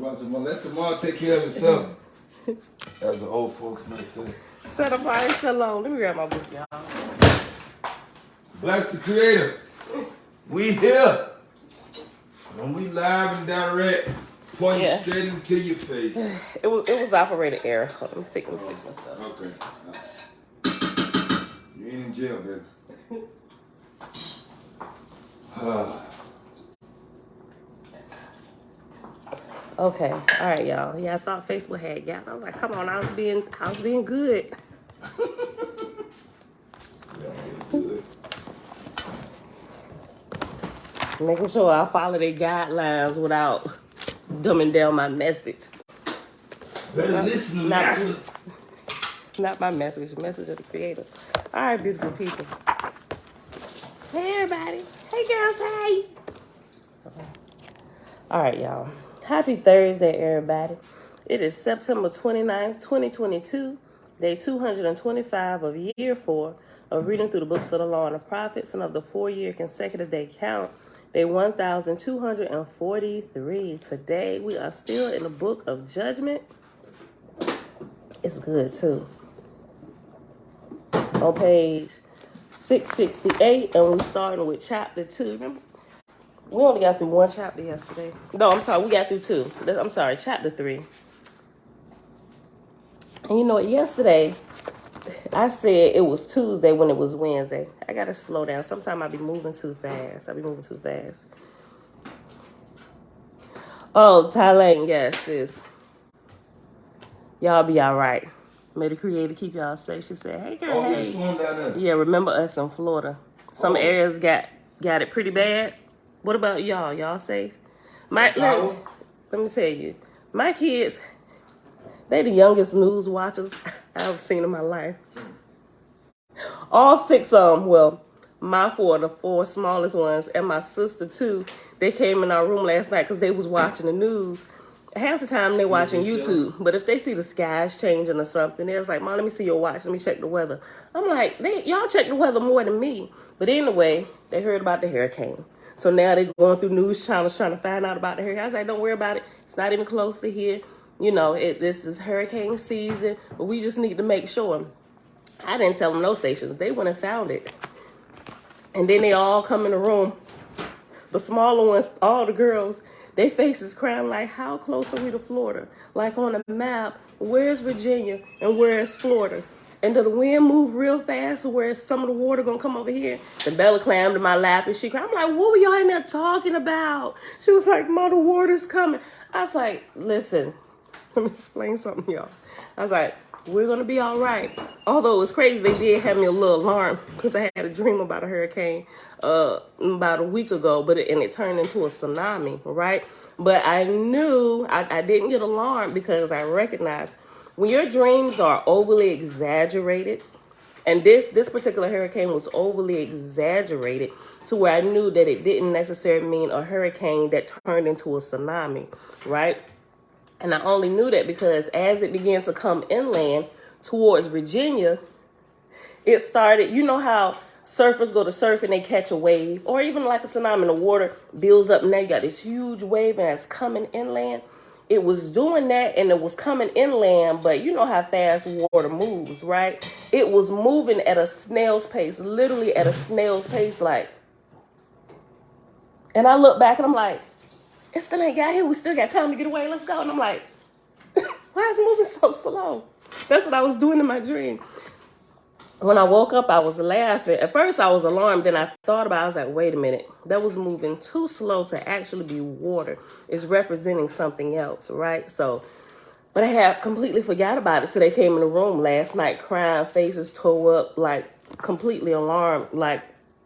about tomorrow. Let tomorrow take care of itself. As the old folks may say. Set up by shalom. Let me grab my book, y'all. Bless the Creator. We here. And we live and direct. Pointing straight into your face. It was operator error. Let me fix myself. Okay. You ain't in jail, baby. Okay, all right, y'all. Yeah, I thought Facebook had got. I was like, come on, I was being good. Good. Making sure I follow their guidelines without dumbing down my message. Better listen to master. Not my message, the message of the Creator. All right, beautiful people. Hey, everybody. Hey, girls. Hey. All right, y'all. Happy Thursday, everybody. It is September 29th, 2022, day 225 of year 4 of reading through the books of the Law and the Prophets and of the 4-year consecutive day count, day 1243. Today, we are still in the book of Judgment. It's good, too. On page 668, and we're starting with chapter 2. Remember? We only got through 1 chapter yesterday. No, I'm sorry, we got through 2. I'm sorry, chapter 3. And you know what, yesterday, I said it was Tuesday when it was Wednesday. I got to slow down. Sometimes I be moving too fast. Oh, Thailand, yes, sis. Y'all be all right. May the Creator keep y'all safe. She said, hey, girl, hey. Down there. Yeah, remember us in Florida. Some areas got it pretty bad. What about y'all? Y'all safe? Let me tell you. My kids, they the youngest news watchers I've seen in my life. All 6 of them, well, my 4, the 4 smallest ones, and my sister too, they came in our room last night because they was watching the news. Half the time they watching YouTube, but if they see the skies changing or something, they're like, Mom, let me see your watch. Let me check the weather. I'm like, y'all check the weather more than me. But anyway, they heard about the hurricane. So now they're going through news channels trying to find out about the hurricane. I was like, don't worry about it. It's not even close to here. You know, this is hurricane season, but we just need to make sure. I didn't tell them no stations. They went and found it. And then they all come in the room. The smaller ones, all the girls, their faces crying like, how close are we to Florida? Like on a map, where's Virginia and where's Florida? And did the wind move real fast where some of the water gonna come over here? The Bella clammed in my lap and she cried. I'm like, what were y'all in there talking about? She was like, Mom, the water's coming. I was like, listen, let me explain something to y'all. I was like, we're gonna be all right. Although it was crazy, they did have me a little alarm because I had a dream about a hurricane about a week ago, but it turned into a tsunami, right? But I knew I didn't get alarmed because I recognized when your dreams are overly exaggerated, and this particular hurricane was overly exaggerated to where I knew that it didn't necessarily mean a hurricane that turned into a tsunami, right? And I only knew that because as it began to come inland towards Virginia, it started, you know how surfers go to surf and they catch a wave, or even like a tsunami, the water builds up and now you got this huge wave and it's coming inland. It was doing that and it was coming inland, but you know how fast water moves, right? It was moving at a snail's pace, literally at a snail's pace, like. And I look back and I'm like, it still ain't got here. We still got time to get away. Let's go. And I'm like, why is it moving so slow? That's what I was doing in my dream. When I woke up, I was laughing. At first, I was alarmed. Then I thought about it. I was like, wait a minute. That was moving too slow to actually be water. It's representing something else, right? So, but I had completely forgot about it. So they came in the room last night crying, faces tore up, like completely alarmed, like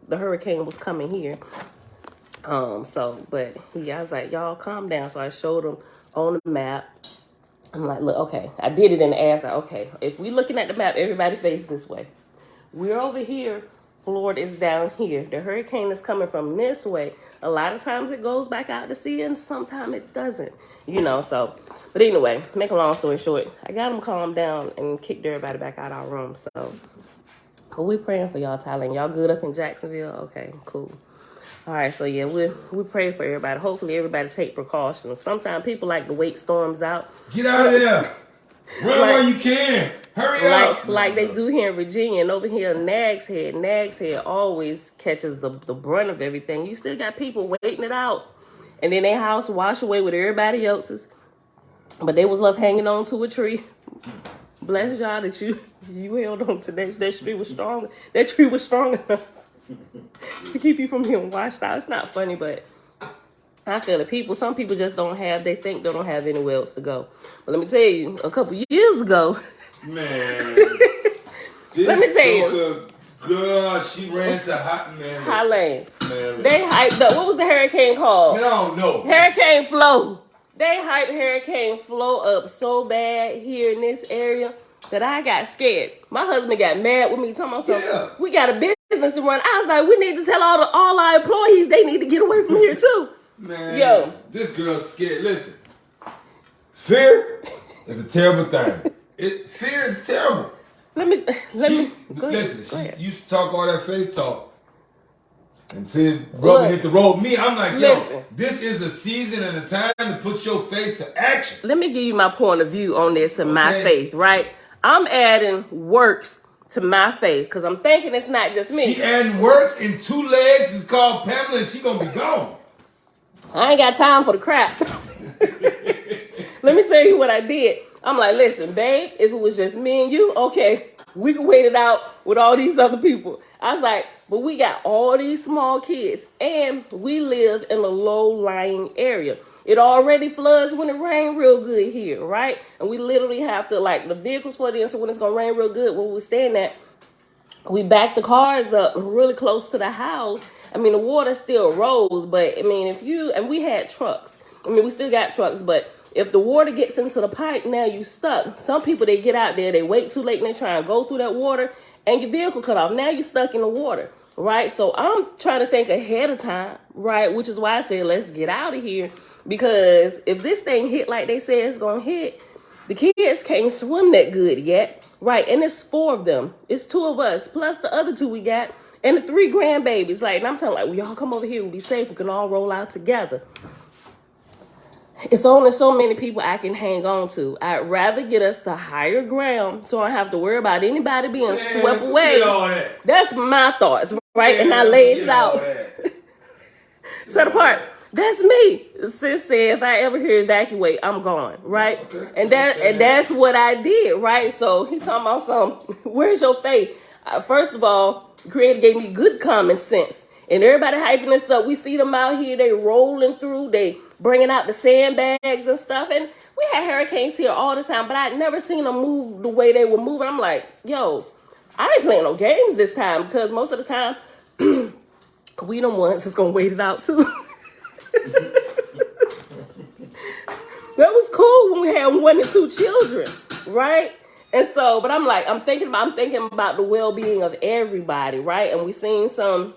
the hurricane was coming here. But yeah, I was like, y'all calm down. So I showed them on the map. I'm like, look, okay. I did it in the ass. Like, okay, if we looking at the map, everybody face this way. We're over here. Florida is down here. The hurricane is coming from this way. A lot of times it goes back out to sea and sometimes it doesn't, you know, so. But anyway, make a long story short, I got them calmed down and kicked everybody back out of our room. So, but we praying for y'all, Thailand. Y'all good up in Jacksonville? Okay, cool. All right, so yeah, we pray for everybody. Hopefully, everybody take precautions. Sometimes people like to wait storms out. Get out of there. Run while you can. Hurry up. Like they do here in Virginia, and over here in Nags Head always catches the brunt of everything. You still got people waiting it out, and then their house wash away with everybody else's. But they was left hanging on to a tree. Bless y'all that you held on to that tree was strong. That tree was strong enough to keep you from being washed out. It's not funny, but I feel that some people just they think they don't have anywhere else to go. But let me tell you, a couple years ago, man, let me tell you, girl, she ran to Thailand. They hyped up. What was the hurricane called? Man, I don't know. Hurricane Flo. They hyped Hurricane Flo up so bad here in this area that I got scared. My husband got mad with me, talking about something. We got a business to run. I was like, we need to tell all our employees they need to get away from here too. Man, yo, this girl's scared. Listen, fear is a terrible thing. Fear is terrible. Let me go listen. ahead. She used to talk all that face talk and said, "Rubber hit the road." Me, I'm like, yo, this is a season and a time to put your faith to action. Let me give you my point of view on this and my faith. Right, I'm adding works to my faith because I'm thinking it's not just me. She adding works in 2 legs. It's called Pamela, and she gonna be gone. I ain't got time for the crap. Let me tell you what I did. I'm like, listen, babe, if it was just me and you, okay, we can wait it out with all these other people. I was like, but we got all these small kids and we live in a low-lying area. It already floods when it rains real good here, right? And we literally have to, the vehicles flood in, so when it's going to rain real good, where we're staying at, we back the cars up really close to the house. I mean, the water still rose, but I mean, and we had trucks. I mean, we still got trucks, but if the water gets into the pipe, now you stuck. Some people, they get out there, they wait too late and they try and go through that water and your vehicle cut off. Now you're stuck in the water, right? So I'm trying to think ahead of time, right? Which is why I said, let's get out of here. Because if this thing hit like they say it's going to hit, the kids can't swim that good yet, right? And it's 4 of them. It's 2 of us, plus the other 2 we got, and the 3 grandbabies. And I'm telling well, y'all come over here, we'll be safe. We can all roll out together. It's only so many people I can hang on to. I'd rather get us to higher ground so I don't have to worry about anybody being swept away. That's my thoughts, right? And I laid it out. Set apart. That's me. Sis said if I ever hear evacuate, I'm gone, right? Okay. And that's what I did, right? So he talking about something. Where's your faith? First of all, the Creator gave me good common sense. And everybody hyping this up. We see them out here. They rolling through. They bringing out the sandbags and stuff. And we had hurricanes here all the time, but I'd never seen them move the way they were moving. I'm like, yo, I ain't playing no games this time because most of the time, we the ones that's going to wait it out too. That was cool when we had 1 and 2 children, right? And so, but I'm thinking about the well-being of everybody, right? And we seen some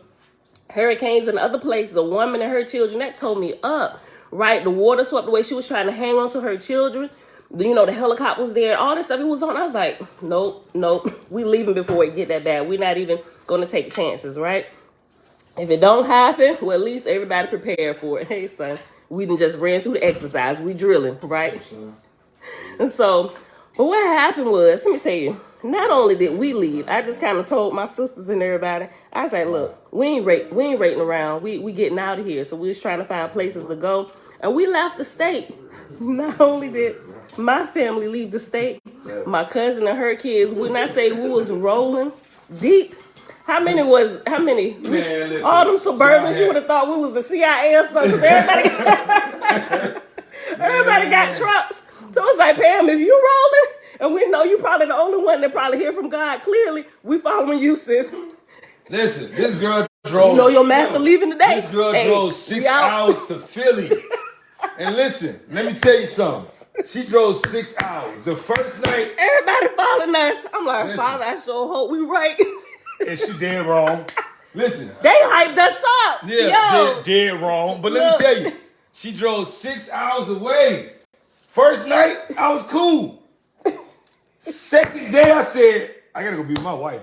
hurricanes in other places. A woman and her children, that tore me up, right? The water swept away. She was trying to hang on to her children. You know, the helicopter was there. All this stuff it was on. I was like, nope. We leaving before it get that bad. We're not even going to take chances, right? If it don't happen, well, at least everybody prepared for it. Hey, son, we done just ran through the exercise. We drilling, right? And so, but what happened was, let me tell you, not only did we leave, I just kind of told my sisters and everybody, I said, look, we ain't rating around. We getting out of here. So we was trying to find places to go. And we left the state. Not only did my family leave the state, my cousin and her kids, when I say we was rolling deep, how many? Man, listen, all them Suburbans, you would have thought we was the CIA or something. Everybody got trucks. So it's like, Pam, if you rolling, and we know you probably the only one that probably hear from God clearly, we following you, sis. Listen, this girl drove. You know your master leaving today. This girl drove 6 hours to Philly. And listen, let me tell you something. She drove 6 hours. The first night. Everybody following us. I'm like, listen, Father, I sure hope we right. And she dead wrong. Listen. They hyped us up. Yeah, dead wrong. But let me tell you, she drove 6 hours away. First night, I was cool. Second day, I said, I gotta go be with my wife.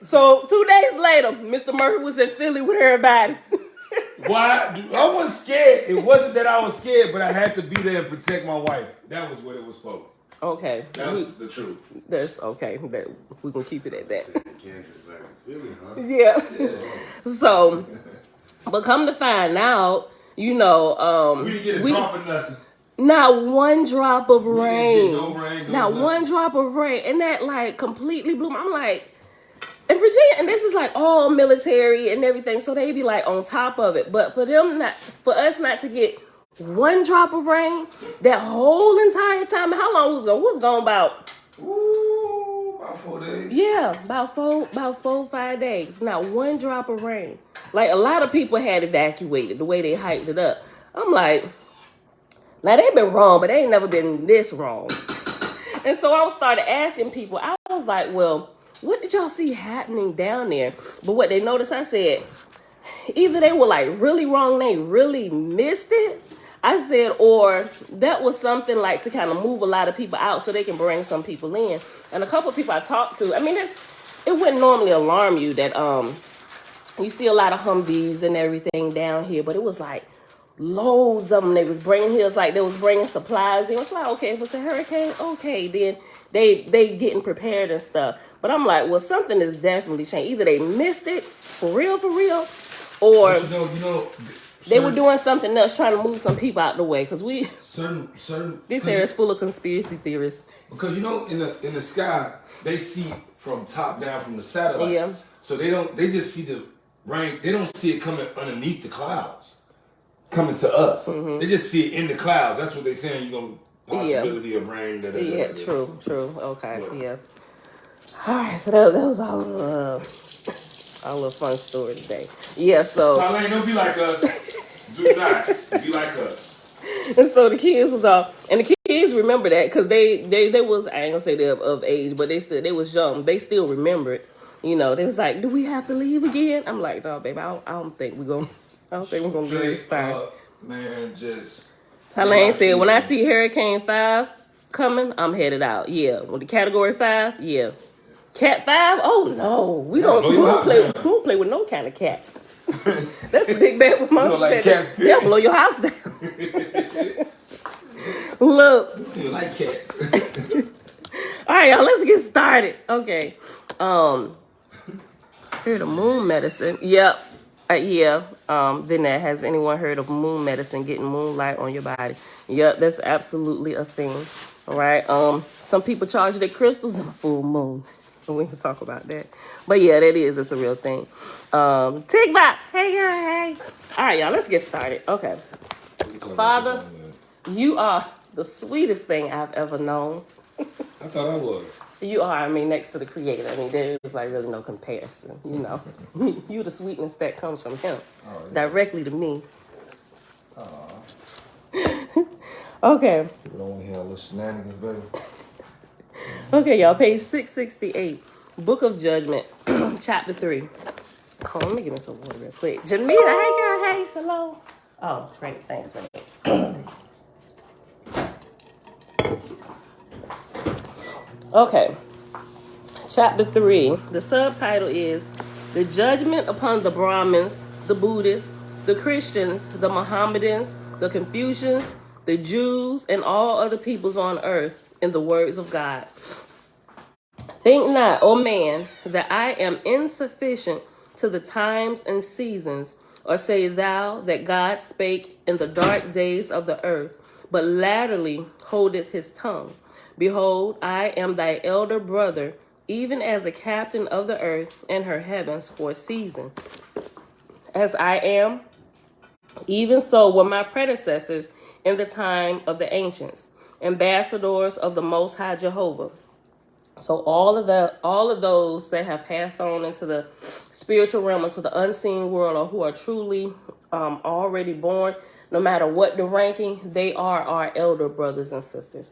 So 2 days later, Mr. Murphy was in Philly with everybody. Why? I wasn't scared. It wasn't that I was scared, but I had to be there and protect my wife. That was what it was for. Okay. That was the truth. That's okay. That we're gonna keep it at that. Kansas, like Philly, huh? Yeah. So, but come to find out, you know, we didn't get a drop of nothing. Not one drop of rain. No rain. Not one drop of rain, and that like completely blew. I'm like. In Virginia, and this is like all military and everything, so they be like on top of it. But for us not to get one drop of rain that whole entire time. How long was it? Was gone about? Ooh, about 4 days. Yeah, about 5 days. Not one drop of rain. Like a lot of people had evacuated the way they hyped it up. I'm like, now they've been wrong, but they ain't never been this wrong. And so I started asking people. I was like, well. What did y'all see happening down there? But what they noticed, I said, either they were like really wrong, they really missed it. I said, or that was something like to kind of move a lot of people out so they can bring some people in. And a couple of people I talked to, I mean, it wouldn't normally alarm you that you see a lot of Humvees and everything down here, but it was like loads of them they was bringing here. It's like they was bringing supplies in. It's like, okay, if it's a hurricane, okay, then they getting prepared and stuff. But I'm like, well, something is definitely changed. Either they missed it for real, or they were doing something else, trying to move some people out the way. Because certain this area is full of conspiracy theorists. Because in the sky they see from top down from the satellite. Yeah. So they just see the rain. They don't see it coming underneath the clouds, coming to us. Mm-hmm. They just see it in the clouds. That's what they're saying. Possibility of rain. True. Okay. But, yeah. All right. So that was all a little fun story today. Yeah. So. Pauline, don't be like us. Do not be like us. And so the kids was off, and the kids remember that because they was, I ain't gonna say they're of age, but they was young. They still remember it. You know, they was like, "Do we have to leave again?" I'm like, "No, baby, I don't think we're gonna do this time." Man, just. Tylane said, "When I see Hurricane 5 coming, I'm headed out." Yeah, with the Category 5, yeah. Cat 5? Oh no, we don't play with no kind of cats. That's the big bad with mom. Like cats, they'll blow your house down. Look. You like cats. All right, y'all, let's get started. Okay. Heard of moon medicine? Yep. Then has anyone heard of moon medicine, getting moonlight on your body? Yep, that's absolutely a thing. All right. Some people charge their crystals in a full moon. We can talk about that. But yeah, that is. It's a real thing. Tigba. Hey, girl. Hey. All right, y'all. Let's get started. Okay. Father, you are the sweetest thing I've ever known. I thought I was. You are. I mean, next to the Creator. I mean, there is like really no comparison. You know, you the sweetness that comes from Him, directly to me. Okay. You don't want to hear all those shenanigans, baby. Okay, y'all, page 668, Book of Judgment, chapter 3. Hold on, let me give me some water real quick. Jamila, hey girl, hey, shalom. Oh, great, thanks, man. Okay, chapter 3, the subtitle is The Judgment Upon the Brahmins, the Buddhists, the Christians, the Mohammedans, the Confucians, the Jews, and all other peoples on earth, in the words of God. Think not, O man, that I am insufficient to the times and seasons, or say thou that God spake in the dark days of the earth, but latterly holdeth his tongue. Behold, I am thy elder brother, even as a captain of the earth and her heavens for a season. As I am, even so were my predecessors in the time of the ancients, ambassadors of the Most High Jehovah. So all of those that have passed on into the spiritual realm, into the unseen world, or who are truly already born, no matter what the ranking, they are our elder brothers and sisters.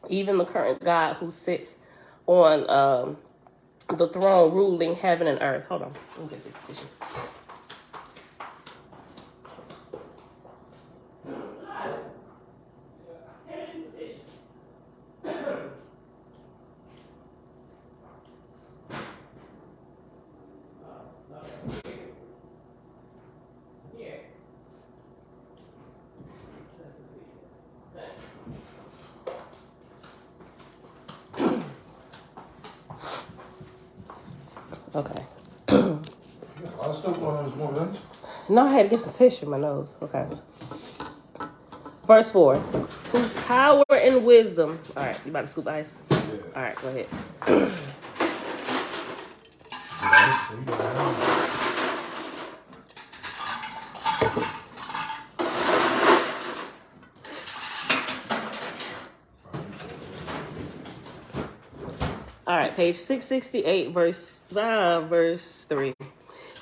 Even the current God who sits on the throne ruling heaven and earth. Hold on, let me get this tissue. Okay. A lot of stuff going on this morning, huh? No, I had to get some tissue in my nose. Okay. Verse 4. Whose power and wisdom. All right, you about to scoop ice? Yeah. All right, go ahead. All right, page 668, verse 3.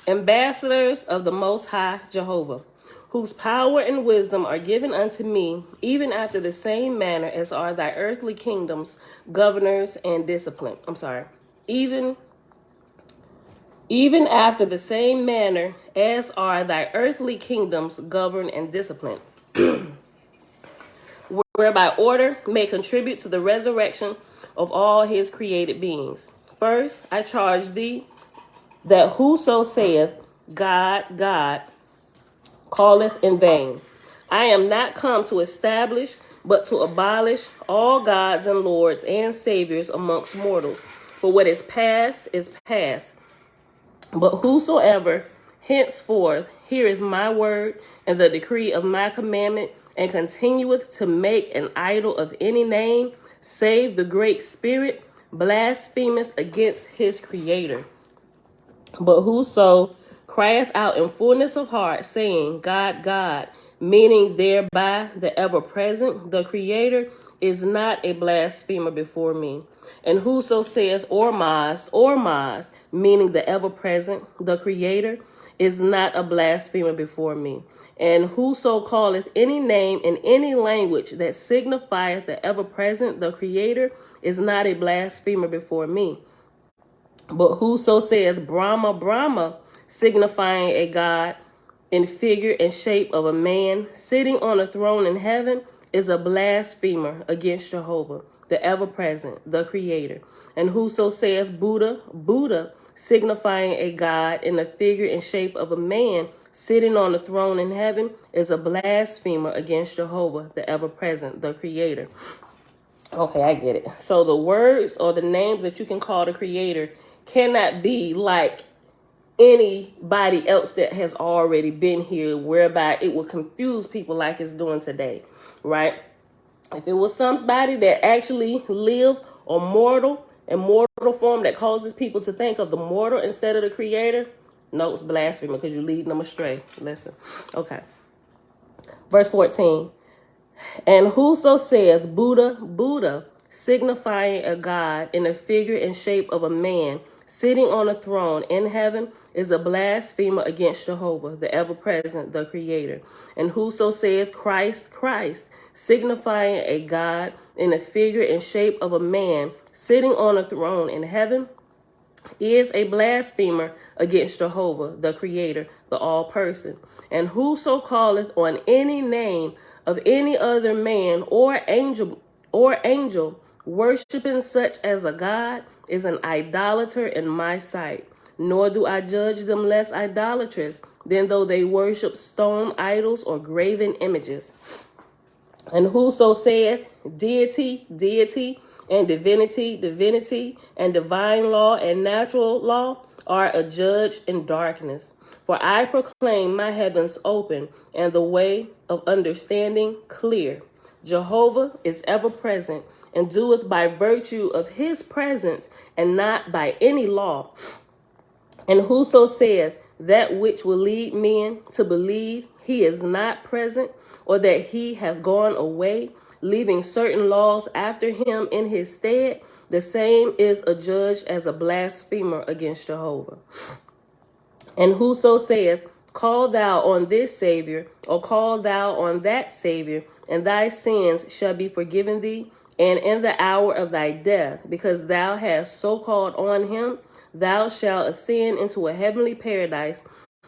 Ambassadors of the Most High Jehovah, whose power and wisdom are given unto me, even after the same manner as are thy earthly kingdoms, governors, and discipline. Even after the same manner as are thy earthly kingdoms, govern and discipline, whereby order may contribute to the resurrection of all his created beings. First, I charge thee that whoso saith, God, God, calleth in vain. I am not come to establish, but to abolish all gods and lords and saviors amongst mortals. For what is past is past. But whosoever henceforth heareth my word and the decree of my commandment, and continueth to make an idol of any name, save the Great Spirit, blasphemeth against his Creator. But whoso crieth out in fullness of heart, saying, God, God, meaning thereby the ever-present, the Creator, is not a blasphemer before me. And whoso saith, Ormaz, meaning the ever-present, the Creator, is not a blasphemer before me. And whoso calleth any name in any language that signifieth the ever-present, the Creator, is not a blasphemer before me. But whoso saith Brahma, Brahma, signifying a god in figure and shape of a man sitting on a throne in heaven, is a blasphemer against Jehovah, the ever-present, the Creator. And whoso saith Buddha, Buddha, signifying a god in the figure and shape of a man sitting on a throne in heaven, is a blasphemer against Jehovah, the ever-present, the Creator. Okay, I get it. So the words or the names that you can call the Creator cannot be like anybody else that has already been here, whereby it will confuse people like it's doing today, right? If it was somebody that actually lived a mortal form that causes people to think of the mortal instead of the Creator, no, it's blasphemy because you're leading them astray. Listen, okay. Verse 14. And whoso saith Buddha, Buddha, signifying a god in the figure and shape of a man sitting on a throne in heaven, is a blasphemer against Jehovah, the ever-present, the Creator. And whoso saith Christ, Christ, signifying a god in the figure and shape of a man sitting on a throne in heaven, is a blasphemer against Jehovah, the Creator, the all-person. And whoso calleth on any name of any other man or angel, worshiping such as a god, is an idolater in my sight. Nor do I judge them less idolatrous than though they worship stone idols or graven images. And whoso saith deity, deity, and divinity, divinity, and divine law and natural law are adjudged in darkness. For I proclaim my heavens open and the way of understanding clear. Jehovah is ever present and doeth by virtue of his presence and not by any law. And whoso saith that which will lead men to believe he is not present, or that he hath gone away, leaving certain laws after him in his stead, the same is adjudged as a blasphemer against Jehovah. And whoso saith, call thou on this Savior, or call thou on that Savior, and thy sins shall be forgiven thee, and in the hour of thy death, because thou hast so called on him, thou shalt ascend into a heavenly paradise.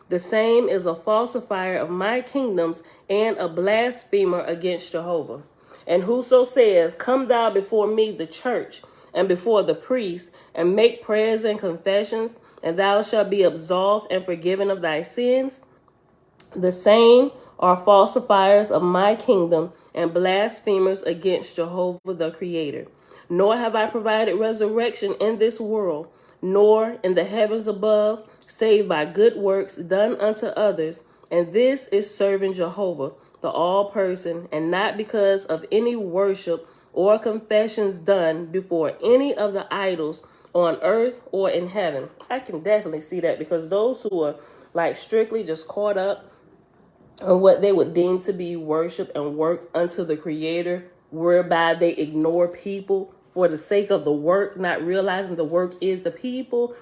The same is a falsifier of my kingdoms and a blasphemer against Jehovah. And whoso saith, come thou before me, the church, and before the priest, and make prayers and confessions, and thou shalt be absolved and forgiven of thy sins, the same are falsifiers of my kingdom and blasphemers against Jehovah the Creator. Nor have I provided resurrection in this world, nor in the heavens above, save by good works done unto others. And this is serving Jehovah, the all-person, and not because of any worship or confessions done before any of the idols on earth or in heaven. I can definitely see that, because those who are like strictly just caught up on what they would deem to be worship and work unto the Creator, whereby they ignore people for the sake of the work, not realizing the work is the people,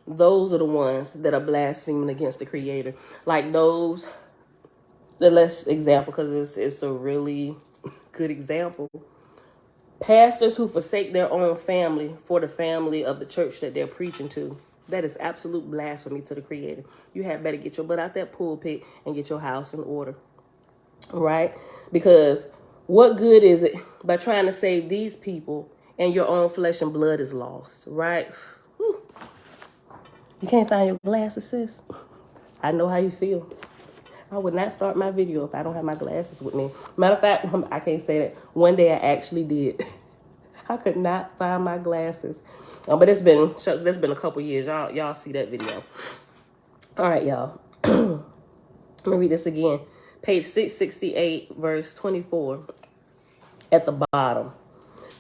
those are the ones that are blaspheming against the Creator. Like those, the last example, because it's a really good example. Pastors who forsake their own family for the family of the church that they're preaching to. That is absolute blasphemy to the Creator. You had better get your butt out that pulpit and get your house in order. Right? Because what good is it by trying to save these people and your own flesh and blood is lost? Right? Whew. You can't find your glasses, sis? I know how you feel. I would not start my video if I don't have my glasses with me. Matter of fact, I can't say that. One day I actually did. I could not find my glasses. But it's been a couple years. Y'all see that video. All right, y'all. Let me read this again. Page 668, verse 24 at the bottom.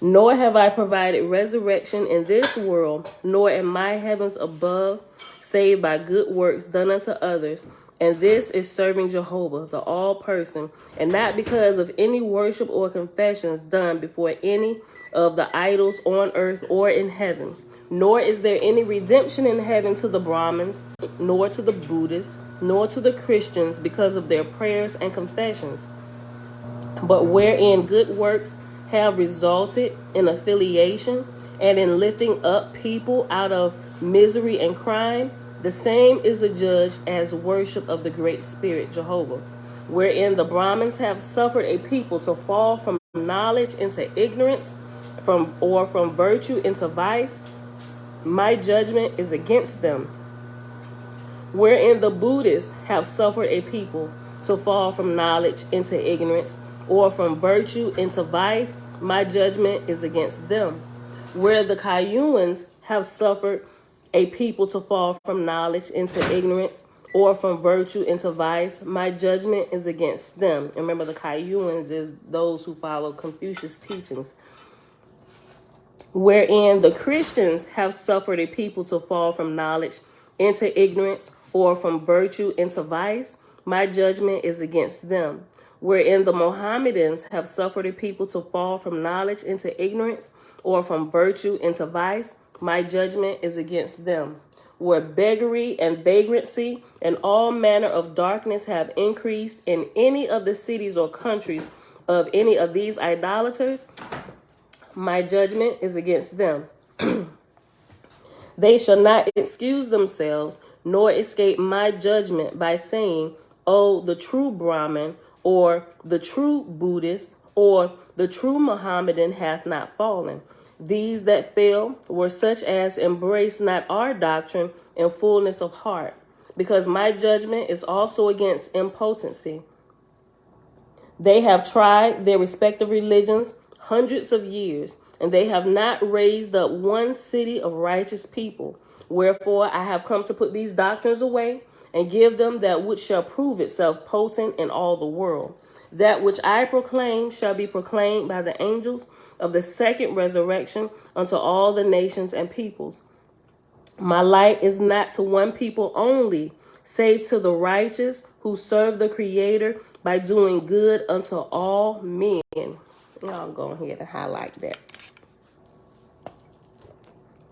Nor have I provided resurrection in this world, nor in my heavens above, save by good works done unto others. And this is serving Jehovah, the all-person, and not because of any worship or confessions done before any of the idols on earth or in heaven. Nor is there any redemption in heaven to the Brahmins, nor to the Buddhists, nor to the Christians because of their prayers and confessions. But wherein good works have resulted in affiliation and in lifting up people out of misery and crime, the same is adjudged as worship of the Great Spirit, Jehovah. Wherein the Brahmins have suffered a people to fall from knowledge into ignorance, from virtue into vice, my judgment is against them. Wherein the Buddhists have suffered a people to fall from knowledge into ignorance, or from virtue into vice, my judgment is against them. Where the Cayuans have suffered a people to fall from knowledge into ignorance, or from virtue into vice, my judgment is against them. And remember, the Cayuans is those who follow Confucius' teachings. Wherein the Christians have suffered a people to fall from knowledge into ignorance, or from virtue into vice, my judgment is against them. Wherein the Mohammedans have suffered a people to fall from knowledge into ignorance, or from virtue into vice, my judgment is against them. Where beggary and vagrancy and all manner of darkness have increased in any of the cities or countries of any of these idolaters, my judgment is against them. They shall not excuse themselves, nor escape my judgment by saying, oh, the true Brahmin, or the true Buddhist, or the true Mohammedan hath not fallen. These that fell were such as embraced not our doctrine in fullness of heart, because my judgment is also against impotency. They have tried their respective religions hundreds of years, and they have not raised up one city of righteous people. Wherefore I have come to put these doctrines away and give them that which shall prove itself potent in all the world. That which I proclaim shall be proclaimed by the angels of the second resurrection unto all the nations and peoples. My light is not to one people only, save to the righteous who serve the Creator by doing good unto all men. Y'all go ahead and highlight that.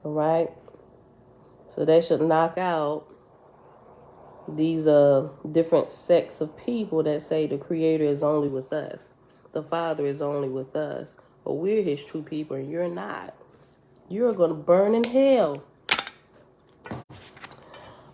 All right. So that should knock out these different sects of people that say the Creator is only with us. The Father is only with us. But we're his true people and you're not. You're going to burn in hell.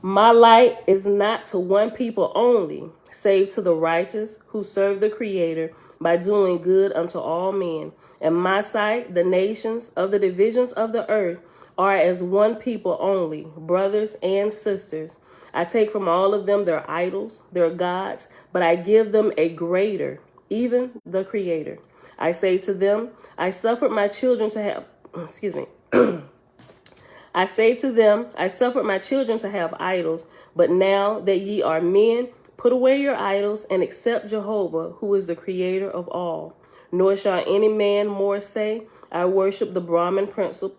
My light is not to one people only, save to the righteous who serve the Creator by doing good unto all men. In my sight, the nations of the divisions of the earth are as one people only, brothers and sisters. I take from all of them their idols, their gods, but I give them a greater, even the Creator. I say to them, I suffered my children to have, I say to them, I suffered my children to have idols, but now that ye are men, put away your idols and accept Jehovah, who is the creator of all. Nor shall any man more say, I worship the Brahmin principle,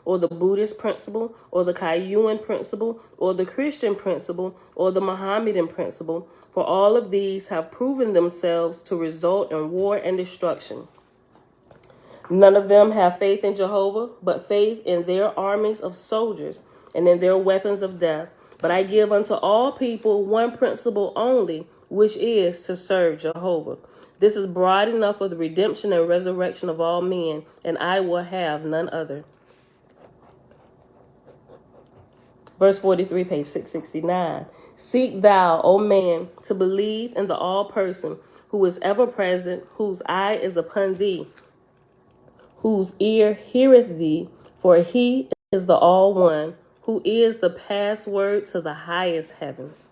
or the Buddhist principle, or the Kayuan principle, or the Christian principle, or the Mohammedan principle, for all of these have proven themselves to result in war and destruction. None of them have faith in Jehovah, but faith in their armies of soldiers and in their weapons of death. But I give unto all people one principle only, which is to serve Jehovah. This is broad enough for the redemption and resurrection of all men, and I will have none other. Verse 43, page 669. Seek thou, O man, to believe in the all-person, who is ever present, whose eye is upon thee, whose ear heareth thee, for he is the all-one, who is the password to the highest heavens.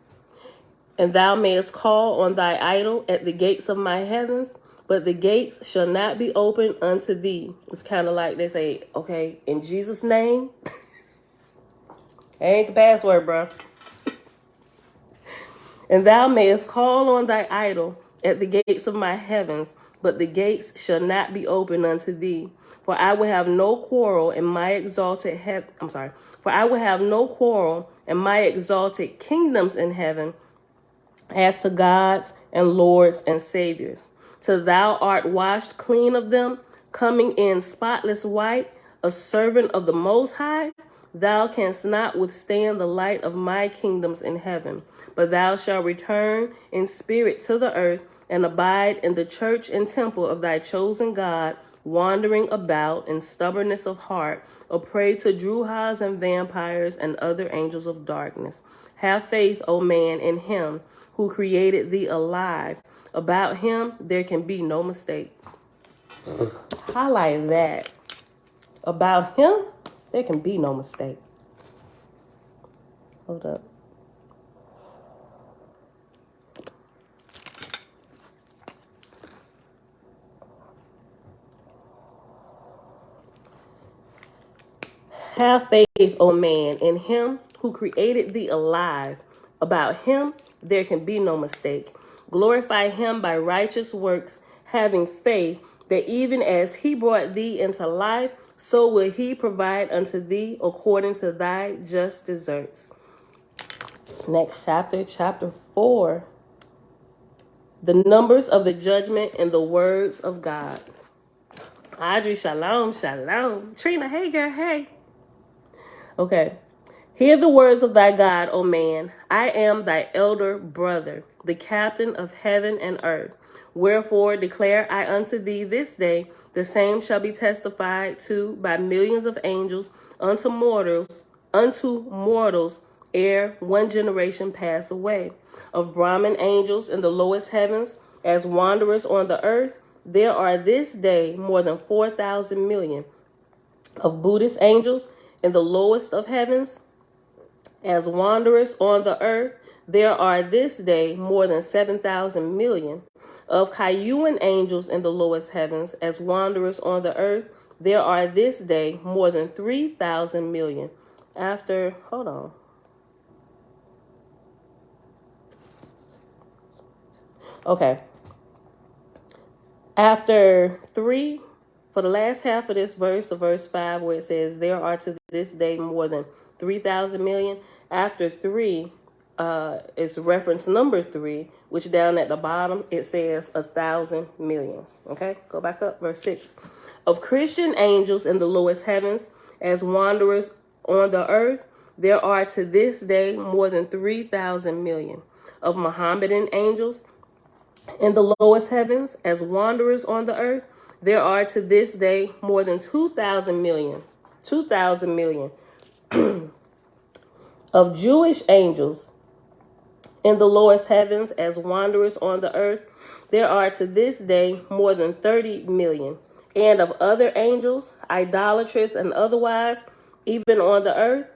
And thou mayest call on thy idol at the gates of my heavens, but the gates shall not be opened unto thee. It's kind of like they say, okay, in Jesus' name. That ain't the password, bro. And thou mayest call on thy idol at the gates of my heavens, but the gates shall not be opened unto thee. For I will have no quarrel in my exalted For I will have no quarrel in my exalted kingdoms in heaven, as to gods and lords and saviors. Till thou art washed clean of them, coming in spotless white, a servant of the Most High, thou canst not withstand the light of my kingdoms in heaven. But thou shalt return in spirit to the earth, and abide in the church and temple of thy chosen God, wandering about in stubbornness of heart, a prey to Druhas and vampires and other angels of darkness. Have faith, O man, in him who created thee alive. About him there can be no mistake. Highlight that. About him there can be no mistake. Hold up. Have faith, O man, in him who created thee alive. About him there can be no mistake. Glorify him by righteous works, having faith that even as he brought thee into life, so will he provide unto thee according to thy just deserts. Next chapter, chapter 4. The numbers of the judgment and the words of God. Audrey, shalom, shalom. Trina, hey girl, hey. Okay. Hear the words of thy God, O man. I am thy elder brother, the captain of heaven and earth. Wherefore declare I unto thee this day, the same shall be testified to by millions of angels unto mortals, ere one generation pass away. Of Brahmin angels in the lowest heavens, as wanderers on the earth, there are this day more than 4,000 million. Of Buddhist angels in the lowest of heavens, as wanderers on the earth, there are this day more than 7,000 million. Of Kayuan angels in the lowest heavens, as wanderers on the earth, there are this day more than 3,000 million. Hold on. Okay. After 3, for the last half of this verse, of verse 5, where it says, there are to this day more than 3,000 million. After 3, it's reference number 3, which down at the bottom, it says 1,000 millions. Okay, go back up, verse 6. Of Christian angels in the lowest heavens, as wanderers on the earth, there are to this day more than 3,000 million. Of Mohammedan angels in the lowest heavens, as wanderers on the earth, there are to this day more than 2,000 million. 2,000 million. Of Jewish angels in the lowest heavens, as wanderers on the earth, there are to this day more than 30 million. And of other angels, idolatrous and otherwise, even on the earth,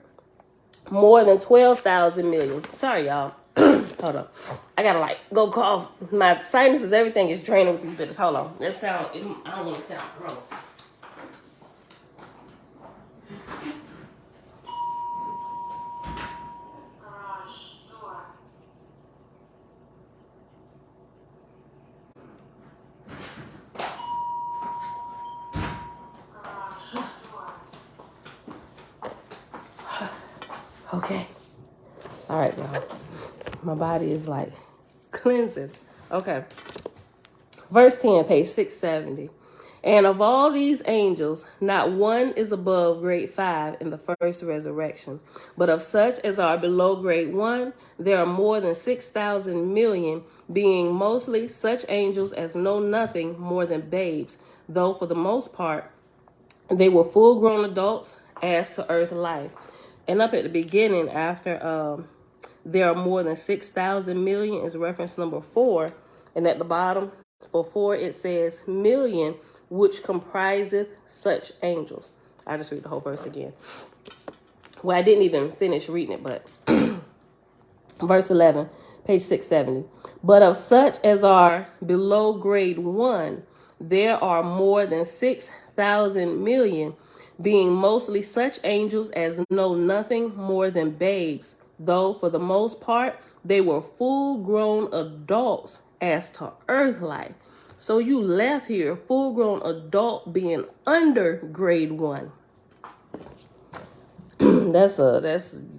more than 12,000 million. Sorry, y'all. Hold on. I gotta go cough. My sinuses, everything is draining with these bitches. Hold on. I don't want to sound gross. Okay. All right, y'all. My body is like cleansing. Okay. Verse 10, page 670. And of all these angels, not one is above grade 5 in the first resurrection. But of such as are below grade 1, there are more than 6,000 million, being mostly such angels as know nothing more than babes, though for the most part they were full-grown adults as to earth life. And up at the beginning, after there are more than 6,000 million is reference number 4. And at the bottom, for 4, it says million, which compriseth such angels. I just read the whole verse again. Well, I didn't even finish reading it, but verse 11, page 670. But of such as are below grade 1, there are more than 6,000 million, being mostly such angels as know nothing more than babes, though for the most part they were full-grown adults as to earth life. So you left here, full-grown adult being under grade 1. That's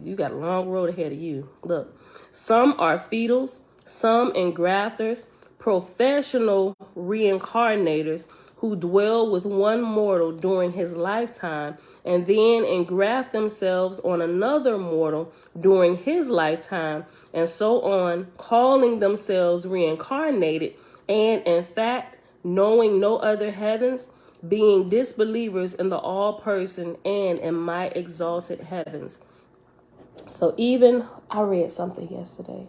you got a long road ahead of you. Look, some are fetals, some engrafters, professional reincarnators who dwell with one mortal during his lifetime and then engraft themselves on another mortal during his lifetime, and so on, calling themselves reincarnated, and in fact, knowing no other heavens, being disbelievers in the all-person and in my exalted heavens. So even, I read something yesterday.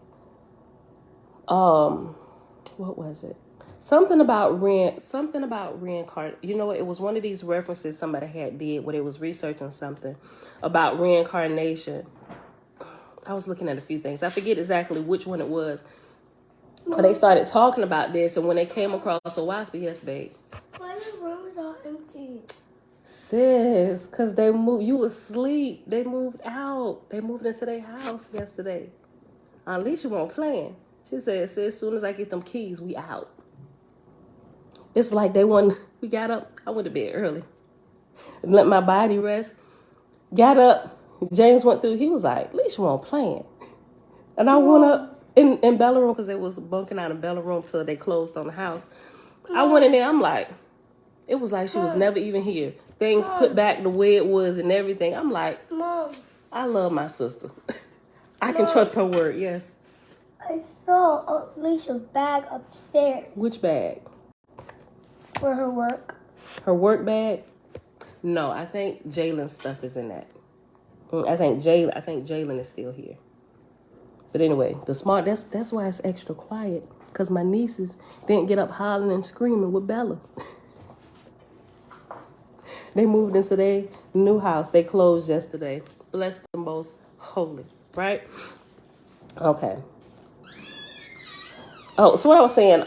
What was it? Something about reincarnation. You know what? It was one of these references somebody had did when they was researching something about reincarnation. I was looking at a few things. I forget exactly which one it was. But they started talking about this, and when they came across Oahspe, yes, babe. Why the room is all empty? Sis, because they moved. You was asleep. They moved out. They moved into their house yesterday. Alicia won't plan. She said, sis, as soon as I get them keys, we out. It's like we got up. I went to bed early. Let my body rest. Got up. James went through. He was like, Alicia won't plan. And I went up in Bella room because it was bunking out in Bella room till they closed on the house. I went in there. I'm like, it was like she was never even here. Things put back the way it was and everything. I'm like, Mom, I love my sister. I can trust her word. Yes. I saw Alicia's bag upstairs. Which bag? For her work. Her work bag? No, I think Jalen's stuff is in that. I think Jalen is still here. But anyway, that's why it's extra quiet. Because my nieces didn't get up hollering and screaming with Bella. They moved into their new house. They closed yesterday. Bless them most holy. Right? Okay. Oh, so what I was saying,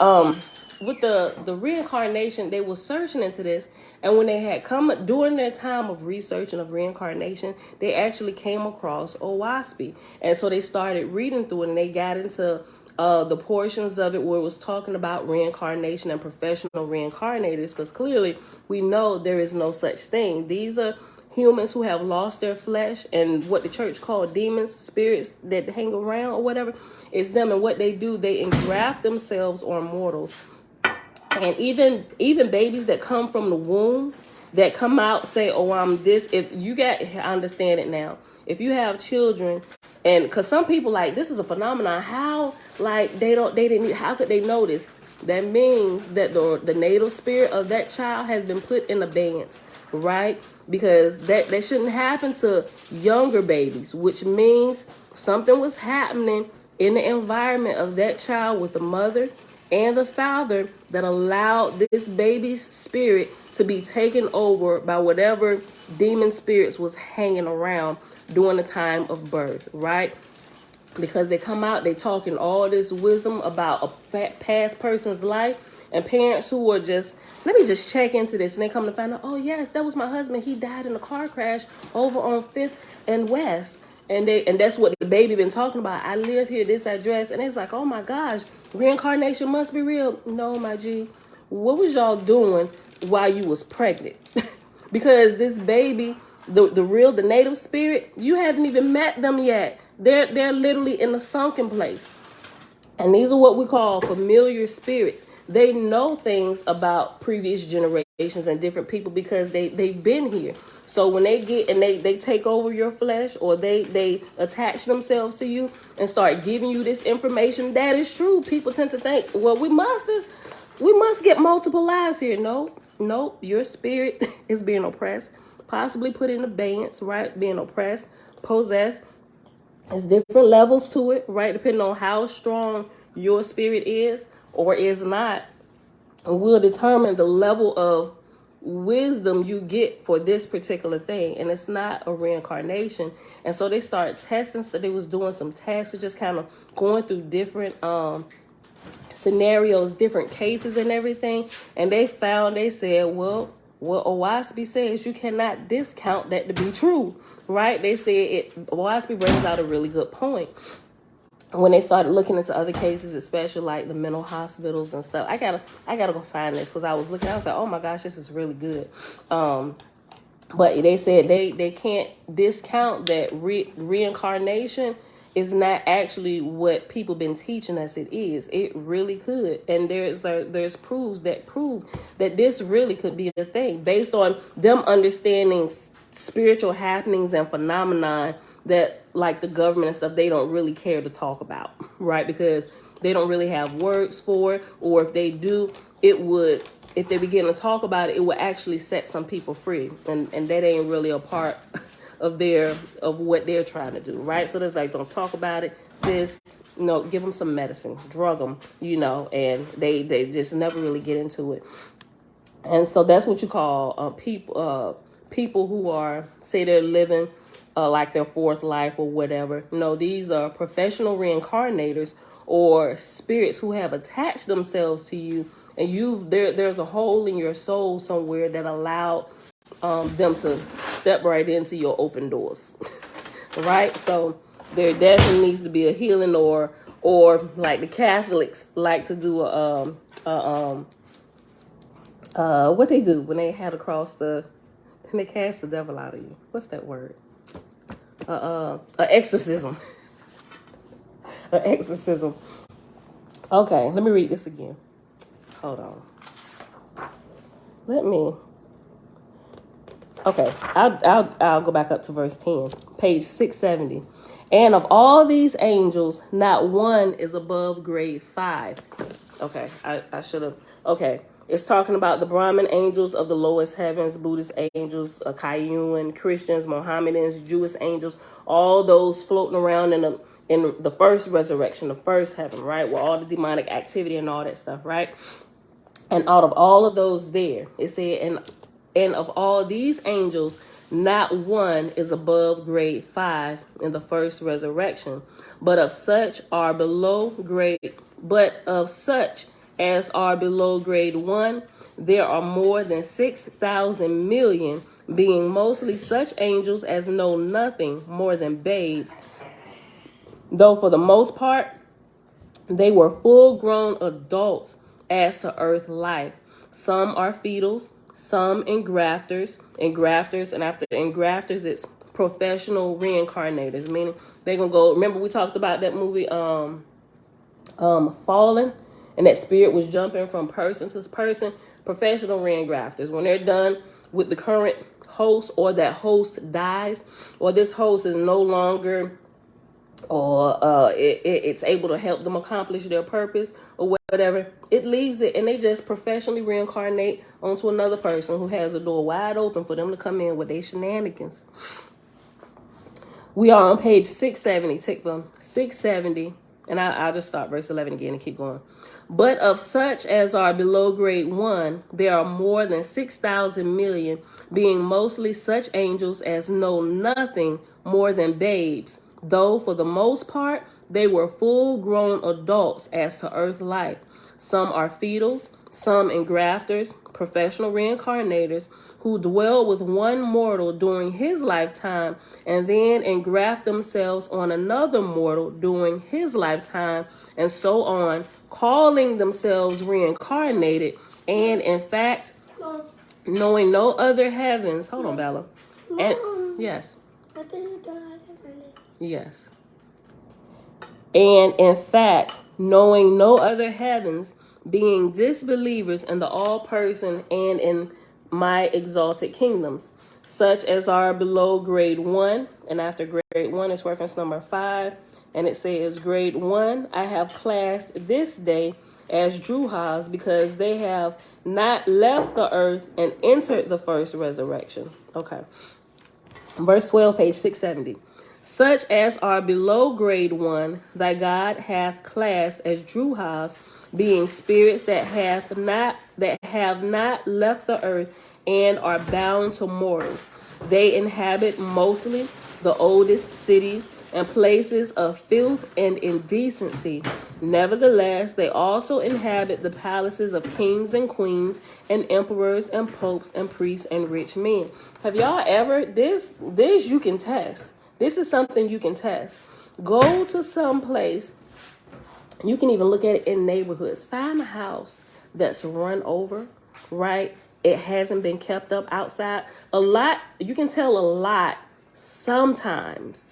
with the reincarnation, they were searching into this, and when they had come during their time of researching of reincarnation, they actually came across Oahspe, and so they started reading through it, and they got into the portions of it where it was talking about reincarnation and professional reincarnators, because clearly we know there is no such thing. These are humans who have lost their flesh, and what the church called demons, spirits that hang around or whatever, it's them. And what they do, they engraft themselves on mortals. And even babies that come from the womb, that come out, say, oh, I'm this. If you I understand it now. If you have children, and because some people, like, this is a phenomenon, how, like, how could they know this? That means that the natal spirit of that child has been put in abeyance, right? Because that shouldn't happen to younger babies, which means something was happening in the environment of that child with the mother and the father that allowed this baby's spirit to be taken over by whatever demon spirits was hanging around during the time of birth, right? Because they come out, they talking all this wisdom about a past person's life, and parents who were just, let me just check into this, and they come to find out, oh yes, that was my husband. He died in a car crash over on 5th and West. And that's what the baby been talking about. I live here, this address. And it's like, oh my gosh, reincarnation must be real. No, my G. What was y'all doing while you was pregnant? Because this baby the native spirit, you haven't even met them yet. They're literally in a sunken place. And these are what we call familiar spirits. They know things about previous generations and different people because they've been here. So when they get and they take over your flesh, or they attach themselves to you and start giving you this information, that is true. People tend to think, well, we must get multiple lives here. No, your spirit is being oppressed, possibly put in abeyance, right? Being oppressed, possessed. There's different levels to it, right? Depending on how strong your spirit is or is not, will determine the level of wisdom you get for this particular thing. And it's not a reincarnation. And so they started testing. So they was doing some tests, just kind of going through different scenarios, different cases and everything. And they said, well, what Oahspe says, you cannot discount that to be true, right? They said Oahspe brings out a really good point. When they started looking into other cases, especially like the mental hospitals and stuff, I gotta go find this, because I was looking, I was like, oh my gosh, this is really good. But they said they can't discount that reincarnation is not actually what people been teaching us it is. It really could. And there's proofs that prove that this really could be a thing based on them understanding spiritual happenings and phenomenon that, like the government and stuff, they don't really care to talk about, right? Because they don't really have words for it, or if they do, if they begin to talk about it, it will actually set some people free. And that ain't really a part of what they're trying to do, right? So there's like, don't talk about it. Give them some medicine, drug them, and they just never really get into it. And so that's what you call people who say they're living like their fourth life or whatever. These are professional reincarnators or spirits who have attached themselves to you, and there's a hole in your soul somewhere that allowed them to step right into your open doors. Right? So there definitely needs to be a healing, or like the Catholics like to do what they do when they had to cross and they cast the devil out of you. What's that word? An exorcism. An exorcism. Okay, let me read this again. Hold on. Okay, I'll go back up to verse 10, page 670. And of all these angels, not one is above grade 5. Okay, I should have. Okay, it's talking about the Brahmin angels of the lowest heavens, Buddhist angels, Kayun, Christians, Mohammedans, Jewish angels, all those floating around in the first resurrection, the first heaven, right? Where all the demonic activity and all that stuff, right? And out of all of those there, it said, and of all these angels, not one is above grade 5 in the first resurrection, but of such as are below grade 1, there are more than 6,000 million, being mostly such angels as know nothing more than babes, though for the most part they were full-grown adults as to earth life. Some are fetals, some engrafters, and after engrafters, it's professional reincarnators, meaning they're gonna go. Remember, we talked about that movie, Fallen, and that spirit was jumping from person to person. Professional reingrafters, when they're done with the current host, or that host dies, or this host is no longer, or it's able to help them accomplish their purpose or whatever, it leaves it, and they just professionally reincarnate onto another person who has a door wide open for them to come in with their shenanigans. We are on page 670, Tikva 670, and I'll just start verse 11 again and keep going. But of such as are below grade 1, there are more than 6,000 million, being mostly such angels as know nothing more than babes, though for the most part they were full-grown adults as to earth life. Some are fetals, some engrafters, professional reincarnators, who dwell with one mortal during his lifetime and then engraft themselves on another mortal during his lifetime, and so on, calling themselves reincarnated, and in fact knowing no other heavens. Hold on, Bella. And Yes. After you're done, I can turn it. Yes. And in fact, knowing no other heavens, being disbelievers in the all person and in my exalted kingdoms, such as are below grade 1. And after grade 1 is reference number 5. And it says, grade 1, I have classed this day as Druhas, because they have not left the earth and entered the first resurrection. Okay. Verse 12, page 670. Such as are below grade 1, thy God hath classed as Druhas, being spirits that have not left the earth and are bound to mortals. They inhabit mostly the oldest cities and places of filth and indecency. Nevertheless, they also inhabit the palaces of kings and queens and emperors and popes and priests and rich men. Have y'all ever, this you can test. This is something you can test. Go to some place. You can even look at it in neighborhoods. Find a house that's run over, right? It hasn't been kept up outside. A lot, you can tell a lot sometimes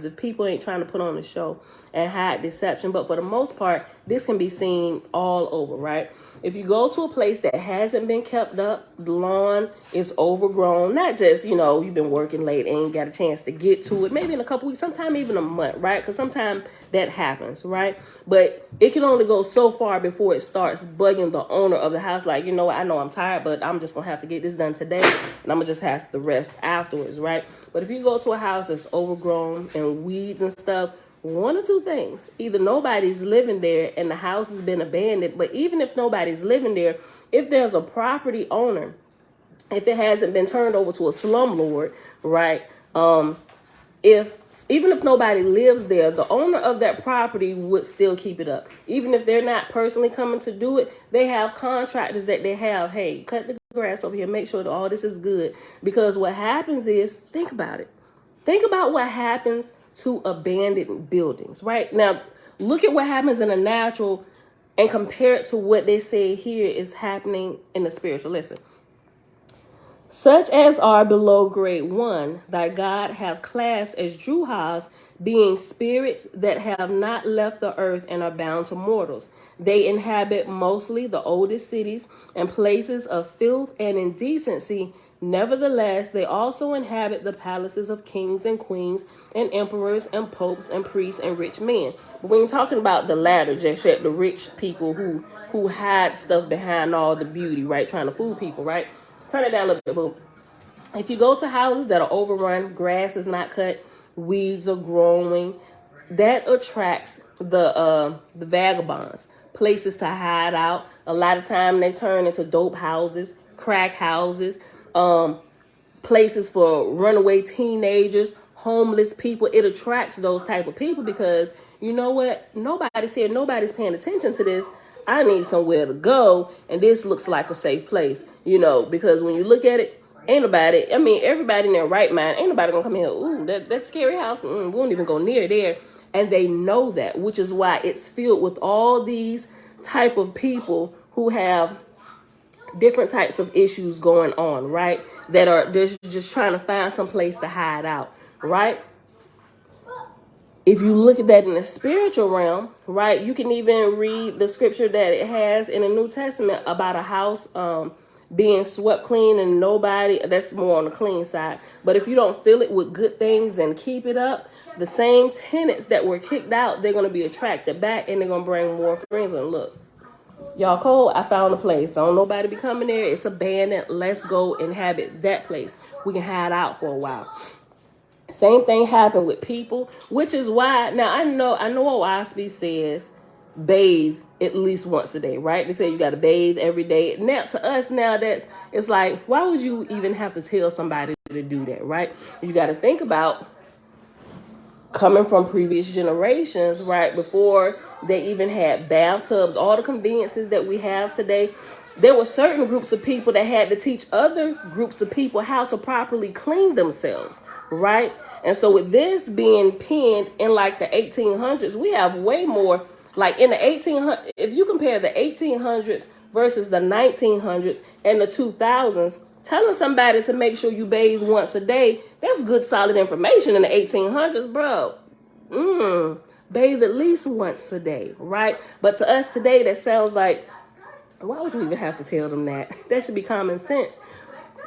if people ain't trying to put on a show and hide deception. But for the most part, this can be seen all over, right? If you go to a place that hasn't been kept up, the lawn is overgrown, not just, you've been working late and ain't got a chance to get to it, maybe in a couple weeks, sometime even a month, right? Because sometimes that happens, right? But it can only go so far before it starts bugging the owner of the house, like, I know I'm tired, but I'm just gonna have to get this done today, and I'm gonna just have to rest afterwards, right? But if you go to a house that's overgrown and weeds and stuff, one or two things. Either nobody's living there and the house has been abandoned, but even if nobody's living there, if there's a property owner, if it hasn't been turned over to a slumlord, right? Even if nobody lives there, the owner of that property would still keep it up. Even if they're not personally coming to do it, they have contractors that they have, hey, cut the grass over here, make sure that all this is good. Because what happens is, think about it. Think about what happens to abandoned buildings, right? Now, look at what happens in the natural and compare it to what they say here is happening in the spiritual. Listen. Such as are below grade 1, thy God hath classed as Druhas, being spirits that have not left the earth and are bound to mortals. They inhabit mostly the oldest cities and places of filth and indecency. Nevertheless, they also inhabit the palaces of kings and queens and emperors and popes and priests and rich men. But when you're talking about the latter, just yet the rich people who hide stuff behind all the beauty, right? Trying to fool people, right? Turn it down a little bit, boom. If you go to houses that are overrun, grass is not cut, weeds are growing, that attracts the vagabonds, places to hide out. A lot of time they turn into dope houses, crack houses, places for runaway teenagers, homeless people. It attracts those type of people because you know what? Nobody's here. Nobody's paying attention to this. I need somewhere to go, and this looks like a safe place, because when you look at it, everybody in their right mind, ain't nobody gonna come here, ooh, that scary house, we won't even go near there. And they know that, which is why it's filled with all these type of people who have different types of issues going on, right? They're just trying to find some place to hide out, right? If you look at that in the spiritual realm, right, you can even read the scripture that it has in the New Testament about a house being swept clean and nobody, that's more on the clean side. But if you don't fill it with good things and keep it up, the same tenants that were kicked out, they're going to be attracted back and they're going to bring more friends. And look, y'all cold, I found a place. Don't nobody be coming there. It's abandoned. Let's go inhabit that place. We can hide out for a while. Same thing happened with people, which is why now I know Oahspe says bathe at least once a day, right? They say you got to bathe every day. Now to us now it's like, why would you even have to tell somebody to do that, right? You got to think about coming from previous generations, right? Before they even had bathtubs, all the conveniences that we have today. There were certain groups of people that had to teach other groups of people how to properly clean themselves, right? And so with this being penned in like the 1800s, we have way more, like in the 1800s, if you compare the 1800s versus the 1900s and the 2000s. Telling somebody to make sure you bathe once a day, that's good solid information. In the 1800s, bro, bathe at least once a day, right? But to us today, that sounds like, why would you even have to tell them that? That should be common sense.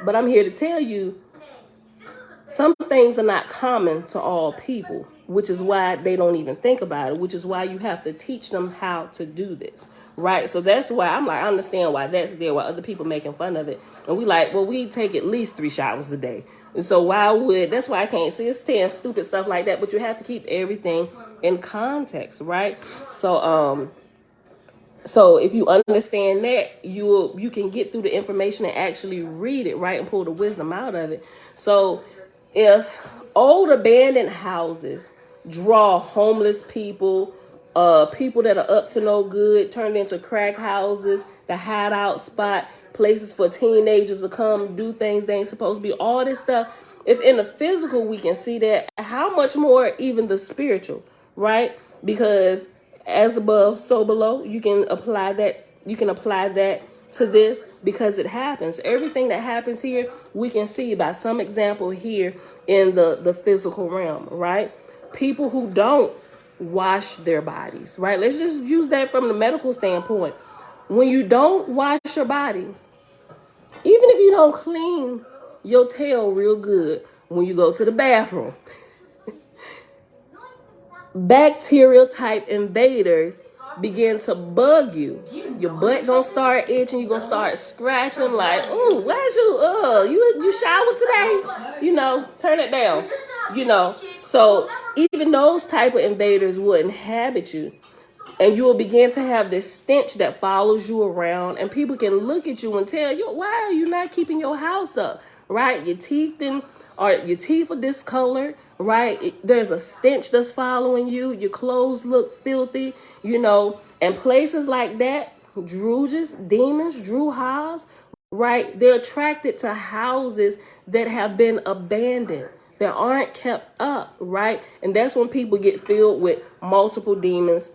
But I'm here to tell you, some things are not common to all people, which is why they don't even think about it, which is why you have to teach them how to do this, right? So that's why I'm like, I understand why that's there, why other people making fun of it. And we like, well, we take at least 3 showers a day. And so that's why I can't see it's 10 stupid stuff like that, but you have to keep everything in context, right? So if you understand that, you can get through the information and actually read it, right, and pull the wisdom out of it. So if old abandoned houses draw homeless people, people that are up to no good, turned into crack houses, the hideout spot, places for teenagers to come do things they ain't supposed to be, all this stuff. If in the physical we can see that, how much more even the spiritual, right? Because as above, so below, you can apply that to this, because it happens. Everything that happens here, we can see by some example here in the physical realm, right? People who don't wash their bodies, right? Let's just use that from the medical standpoint. When you don't wash your body, even if you don't clean your tail real good when you go to the bathroom, bacterial type invaders begin to bug you. Your butt gonna start itching. You gonna start scratching like, oh, why's you shower today? Turn it down. So even those type of invaders will inhabit you, and you will begin to have this stench that follows you around, and people can look at you and tell you, why are you not keeping your house up, right? Your teeth are discolored, right? There's a stench that's following you. Your clothes look filthy, and places like that, demons, druhas, right? They're attracted to houses that have been abandoned, that aren't kept up, right? And that's when people get filled with multiple demons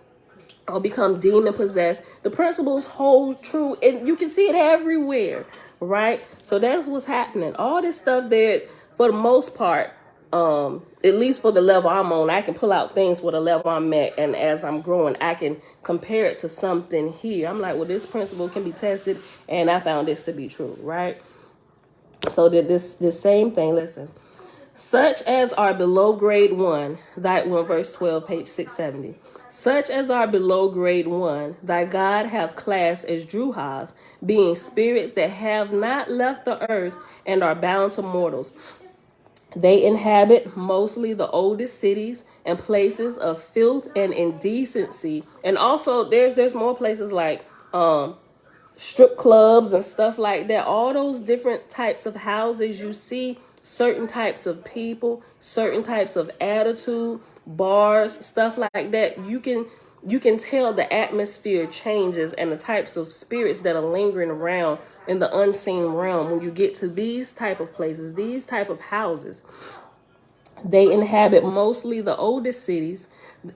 or become demon possessed. The principles hold true, and you can see it everywhere, right? So that's what's happening. All this stuff that, for the most part, at least for the level I'm on, I can pull out things for the level I'm at, and as I'm growing, I can compare it to something here. I'm like, well, this principle can be tested, and I found this to be true, right? So this same thing, listen. Such as are below grade 1, that 1 verse 12, page 670. Such as are below grade 1, thy God hath classed as druhas, being spirits that have not left the earth and are bound to mortals. They inhabit mostly the oldest cities and places of filth and indecency. And also there's more places like strip clubs and stuff like that. All those different types of houses, you see certain types of people, certain types of attitude, bars, stuff like that. You can tell the atmosphere changes and the types of spirits that are lingering around in the unseen realm when you get to these type of places, these type of houses. They inhabit mostly the oldest cities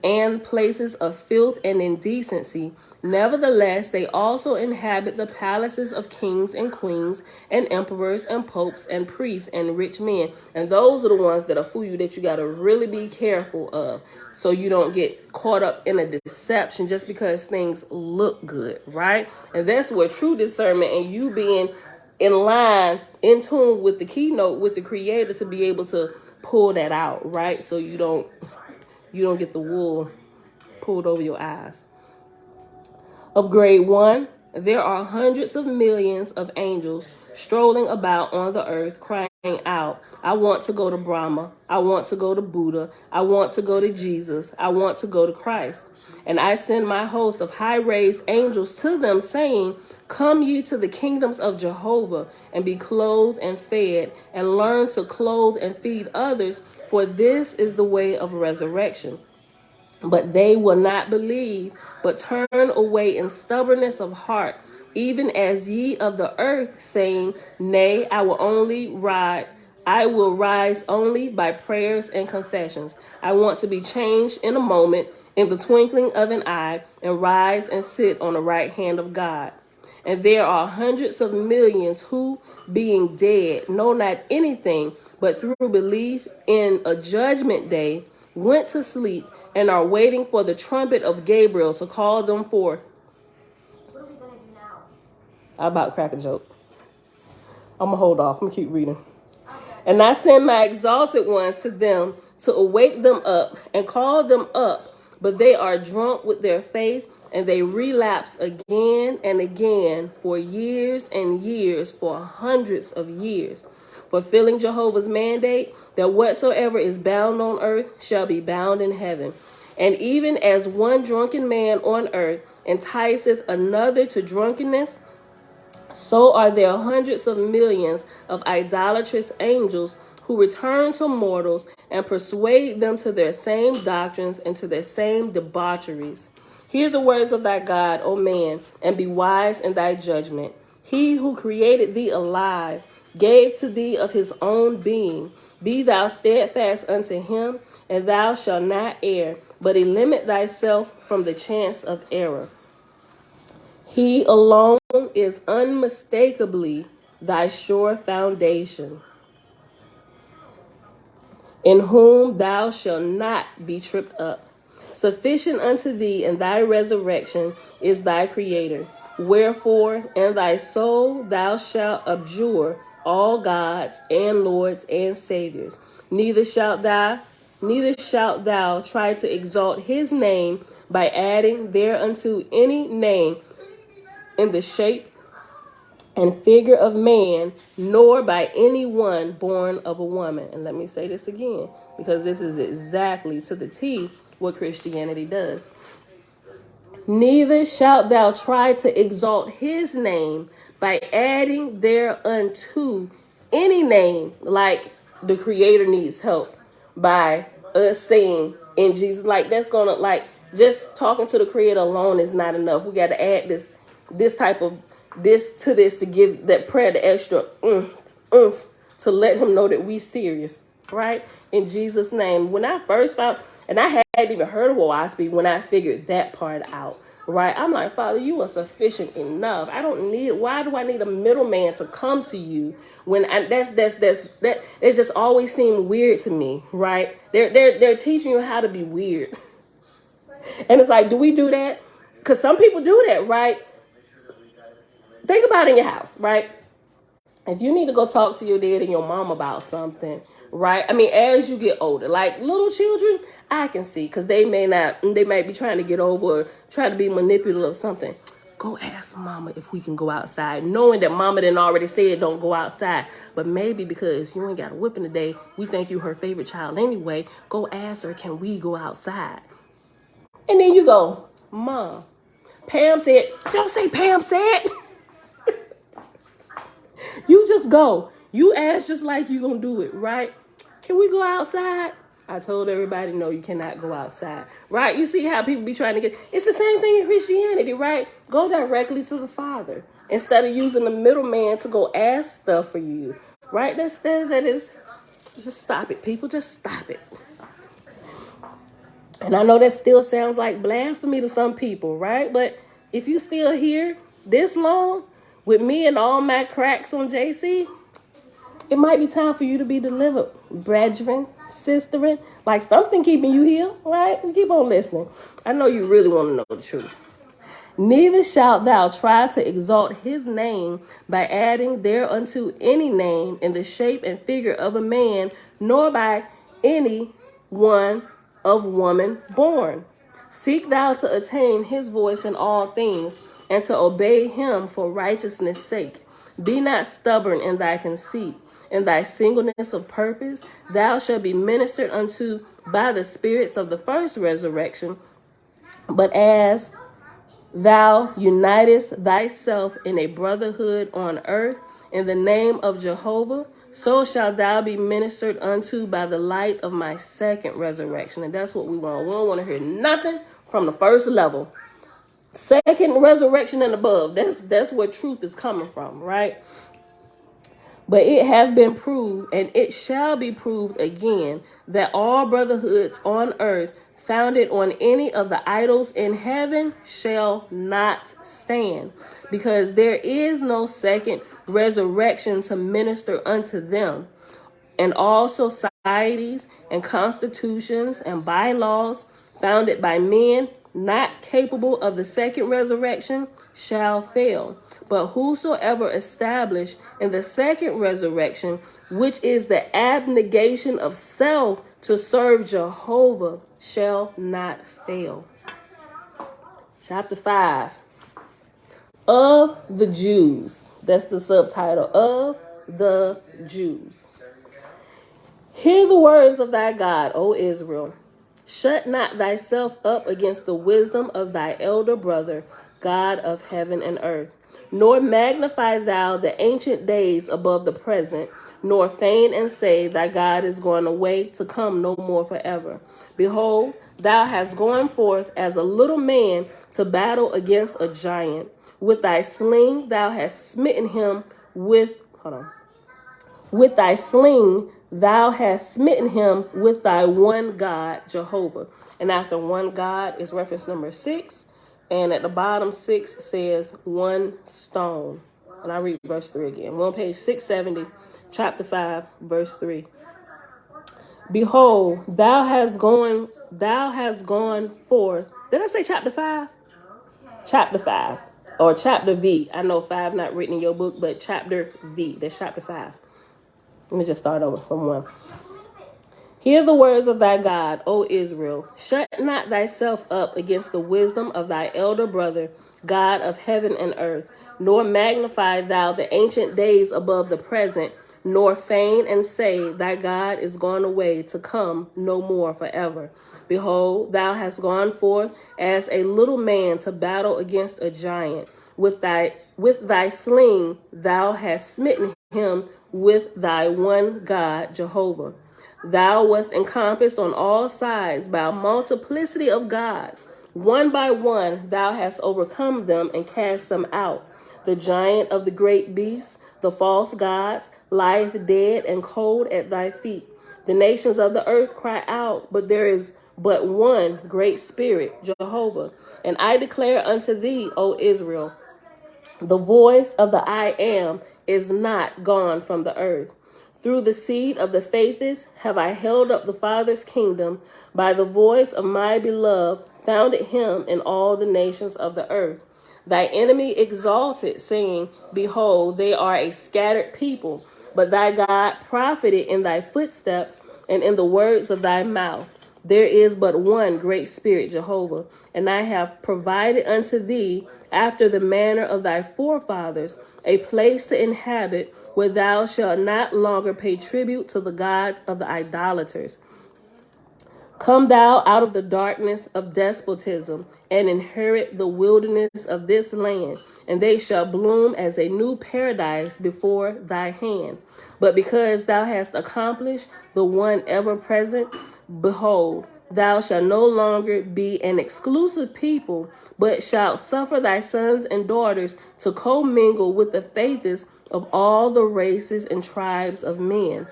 and places of filth and indecency. Nevertheless, they also inhabit the palaces of kings and queens and emperors and popes and priests and rich men. And those are the ones that are fool you, that you got to really be careful of, so you don't get caught up in a deception just because things look good, right? And that's where true discernment and you being in line, in tune with the keynote, with the creator, to be able to pull that out, right? So you don't get the wool pulled over your eyes. Of grade 1, there are hundreds of millions of angels strolling about on the earth, crying out, I want to go to Brahma, I want to go to Buddha, I want to go to Jesus, I want to go to Christ. And I send my host of high-raised angels to them, saying, come ye to the kingdoms of Jehovah, and be clothed and fed, and learn to clothe and feed others, for this is the way of resurrection. But they will not believe, but turn away in stubbornness of heart, even as ye of the earth, saying, nay, I will rise only by prayers and confessions. I want to be changed in a moment, in the twinkling of an eye, and rise and sit on the right hand of God. And there are hundreds of millions who, being dead, know not anything, but through belief in a judgment day, went to sleep and are waiting for the trumpet of Gabriel to call them forth. What are we going to do now? I about to crack a joke. I'm going to hold off. I'm going to keep reading. And I send my exalted ones to them to awake them up and call them up, but they are drunk with their faith, and they relapse again and again for years and years, for hundreds of years, fulfilling Jehovah's mandate that whatsoever is bound on earth shall be bound in heaven. And even as one drunken man on earth enticeth another to drunkenness, so are there hundreds of millions of idolatrous angels who return to mortals and persuade them to their same doctrines and to their same debaucheries. Hear the words of thy God, O man, and be wise in thy judgment. He who created thee alive gave to thee of his own being. Be thou steadfast unto him, and thou shalt not err, but eliminate thyself from the chance of error. He alone is unmistakably thy sure foundation, in whom thou shalt not be tripped up. Sufficient unto thee in thy resurrection is thy Creator. Wherefore in thy soul thou shalt abjure all gods and lords and saviors. Neither shalt thou try to exalt his name by adding thereunto any name in the shape and figure of man, nor by any one born of a woman. And let me say this again, because this is exactly to the T what Christianity does. Neither shalt thou try to exalt his name by adding thereunto any name, like the Creator needs help, by us saying in Jesus. Like, that's gonna, like, just talking to the Creator alone is not enough. We got to add this type of this to this to give that prayer the extra oomph to let him know that we serious, right? In Jesus' name. When I first found, and I hadn't even heard of Oahspe when I figured that part out, right? I'm like, Father, you are sufficient enough. I don't need, why do I need a middleman to come to you when it just always seemed weird to me, right? They're teaching you how to be weird. And it's like, do we do that? Because some people do that, right? Think about it in your house, right? If you need to go talk to your dad and your mom about something, right? I mean, as you get older, like little children, I can see, because they might be trying to get over or try to be manipulative of something. Go ask mama if we can go outside, knowing that mama didn't already said don't go outside. But maybe because you ain't got a whipping today, we think you her favorite child anyway. Go ask her, can we go outside? And then you go, Mom, Pam said, don't say Pam said. You just go. You ask just like you gonna do it, right? Can we go outside? I told everybody, no, you cannot go outside, right? You see how people be trying to get, it's the same thing in Christianity, right? Go directly to the Father instead of using the middleman to go ask stuff for you, right? That is, just stop it, people, just stop it. And I know that still sounds like blasphemy to some people, right? But if you still here this long with me and all my cracks on JC, it might be time for you to be delivered, brethren, sisterin, like something keeping you here, right? You keep on listening. I know you really want to know the truth. Neither shalt thou try to exalt his name by adding thereunto any name in the shape and figure of a man, nor by any one of woman born. Seek thou to attain his voice in all things, and to obey him for righteousness' sake. Be not stubborn in thy conceit. In thy singleness of purpose, thou shalt be ministered unto by the spirits of the first resurrection. But as thou unitest thyself in a brotherhood on earth in the name of Jehovah, so shalt thou be ministered unto by the light of my second resurrection. And that's what we want. We don't want to hear nothing from the first level. Second resurrection and above. That's where truth is coming from, right? But it hath been proved, and it shall be proved again, that all brotherhoods on earth founded on any of the idols in heaven shall not stand, because there is no second resurrection to minister unto them. And all societies and constitutions and bylaws founded by men not capable of the second resurrection shall fail. But whosoever established in the second resurrection, which is the abnegation of self to serve Jehovah, shall not fail. Chapter 5. Of the Jews. That's the subtitle. Of the Jews. Hear the words of thy God, O Israel. Shut not thyself up against the wisdom of thy elder brother, God of heaven and earth. Nor magnify thou the ancient days above the present, nor feign and say thy God is gone away to come no more forever. Behold, thou hast gone forth as a little man to battle against a giant. With thy sling thou hast smitten him with thy sling thou hast smitten him with thy one God, Jehovah. And after one God is reference number 6. And at the bottom 6 says one stone. And I read verse 3 again. We're on page 670, chapter 5, verse 3. Behold, thou hast gone forth. Did I say chapter 5? Chapter 5. Or chapter V. I know 5 not written in your book, but chapter V. That's chapter 5. Let me just start over from 1. Hear the words of thy God, O Israel. Shut not thyself up against the wisdom of thy elder brother, God of heaven and earth, nor magnify thou the ancient days above the present, nor feign and say thy God is gone away to come no more forever. Behold, thou hast gone forth as a little man to battle against a giant. With thy sling thou hast smitten him with thy one God, Jehovah. Thou wast encompassed on all sides by a multiplicity of gods. One by one thou hast overcome them and cast them out. The giant of the great beasts, the false gods, lieth dead and cold at thy feet. The nations of the earth cry out, but there is but one great spirit, Jehovah. And I declare unto thee, O Israel, the voice of the I am is not gone from the earth. Through the seed of the faithless have I held up the Father's kingdom. By the voice of my beloved founded him in all the nations of the earth. Thy enemy exalted, saying, Behold, they are a scattered people. But thy God profited in thy footsteps and in the words of thy mouth. There is but one great spirit, Jehovah, and I have provided unto thee, after the manner of thy forefathers, a place to inhabit, where thou shalt not longer pay tribute to the gods of the idolaters. Come thou out of the darkness of despotism, and inherit the wilderness of this land, and they shall bloom as a new paradise before thy hand. But because thou hast accomplished the one ever present, behold, thou shalt no longer be an exclusive people, but shalt suffer thy sons and daughters to commingle with the faithless of all the races and tribes of men.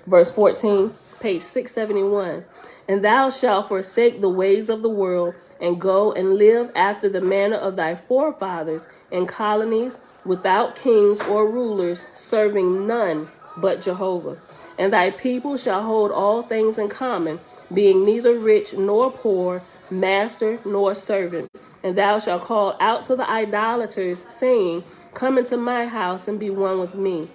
Verse 14, page 671. And thou shalt forsake the ways of the world, and go and live after the manner of thy forefathers in colonies, without kings or rulers, serving none but Jehovah. And thy people shall hold all things in common, being neither rich nor poor, master nor servant. And thou shalt call out to the idolaters, saying, Come into my house and be one with me.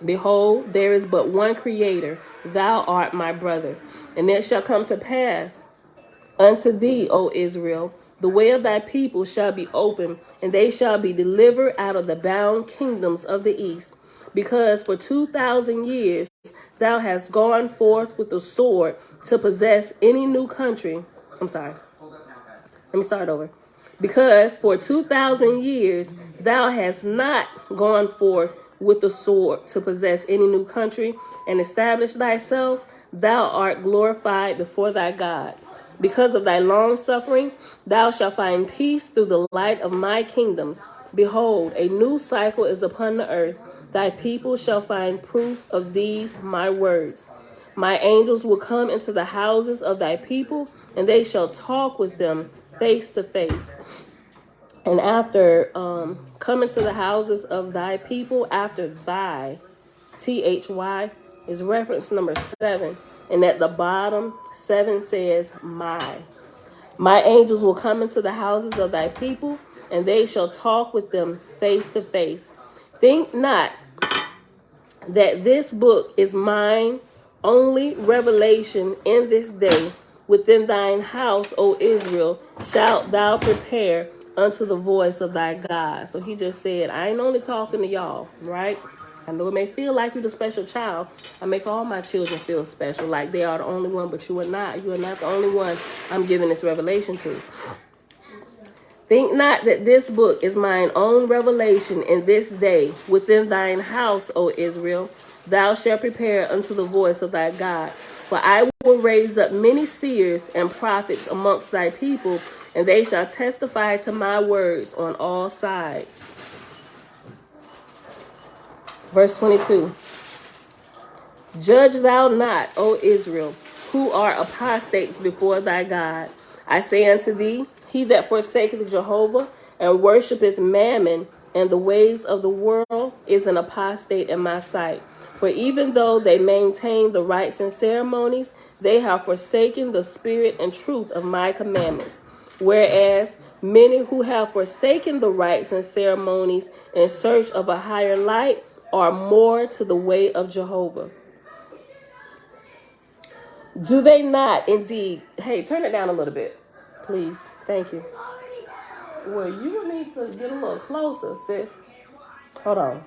Behold, there is but one Creator, thou art my brother. And it shall come to pass unto thee, O Israel, the way of thy people shall be open, and they shall be delivered out of the bound kingdoms of the east. Because for 2,000 years thou hast gone forth with the sword to possess any new country. Let me start over. Because for 2,000 years thou hast not gone forth with the sword to possess any new country and establish thyself, thou art glorified before thy God. Because of thy long suffering, thou shalt find peace through the light of my kingdoms. Behold, a new cycle is upon the earth. Thy people shall find proof of these my words. My angels will come into the houses of thy people, and they shall talk with them face to face. And after coming to the houses of thy people, after thy, THY, is reference number 7. And at the bottom, 7 says, my. My angels will come into the houses of thy people, and they shall talk with them face to face. Think not that this book is mine only revelation in this day. Within thine house, O Israel, shalt thou prepare unto the voice of thy God. So he just said, I ain't only talking to y'all, right? I know it may feel like you're the special child. I make all my children feel special, like they are the only one, but you are not. You are not the only one I'm giving this revelation to. Think not that this book is mine own revelation in this day. Within thine house, O Israel, thou shalt prepare unto the voice of thy God. For I will raise up many seers and prophets amongst thy people, and they shall testify to my words on all sides. Verse 22. Judge thou not, O Israel, who are apostates before thy God. I say unto thee, he that forsaketh Jehovah and worshipeth mammon and the ways of the world is an apostate in my sight. For even though they maintain the rites and ceremonies, they have forsaken the spirit and truth of my commandments. Whereas many who have forsaken the rites and ceremonies in search of a higher light are more to the way of Jehovah. Do they not indeed? Hey, turn it down a little bit, please. Thank you. Well, you need to get a little closer, sis. Hold on.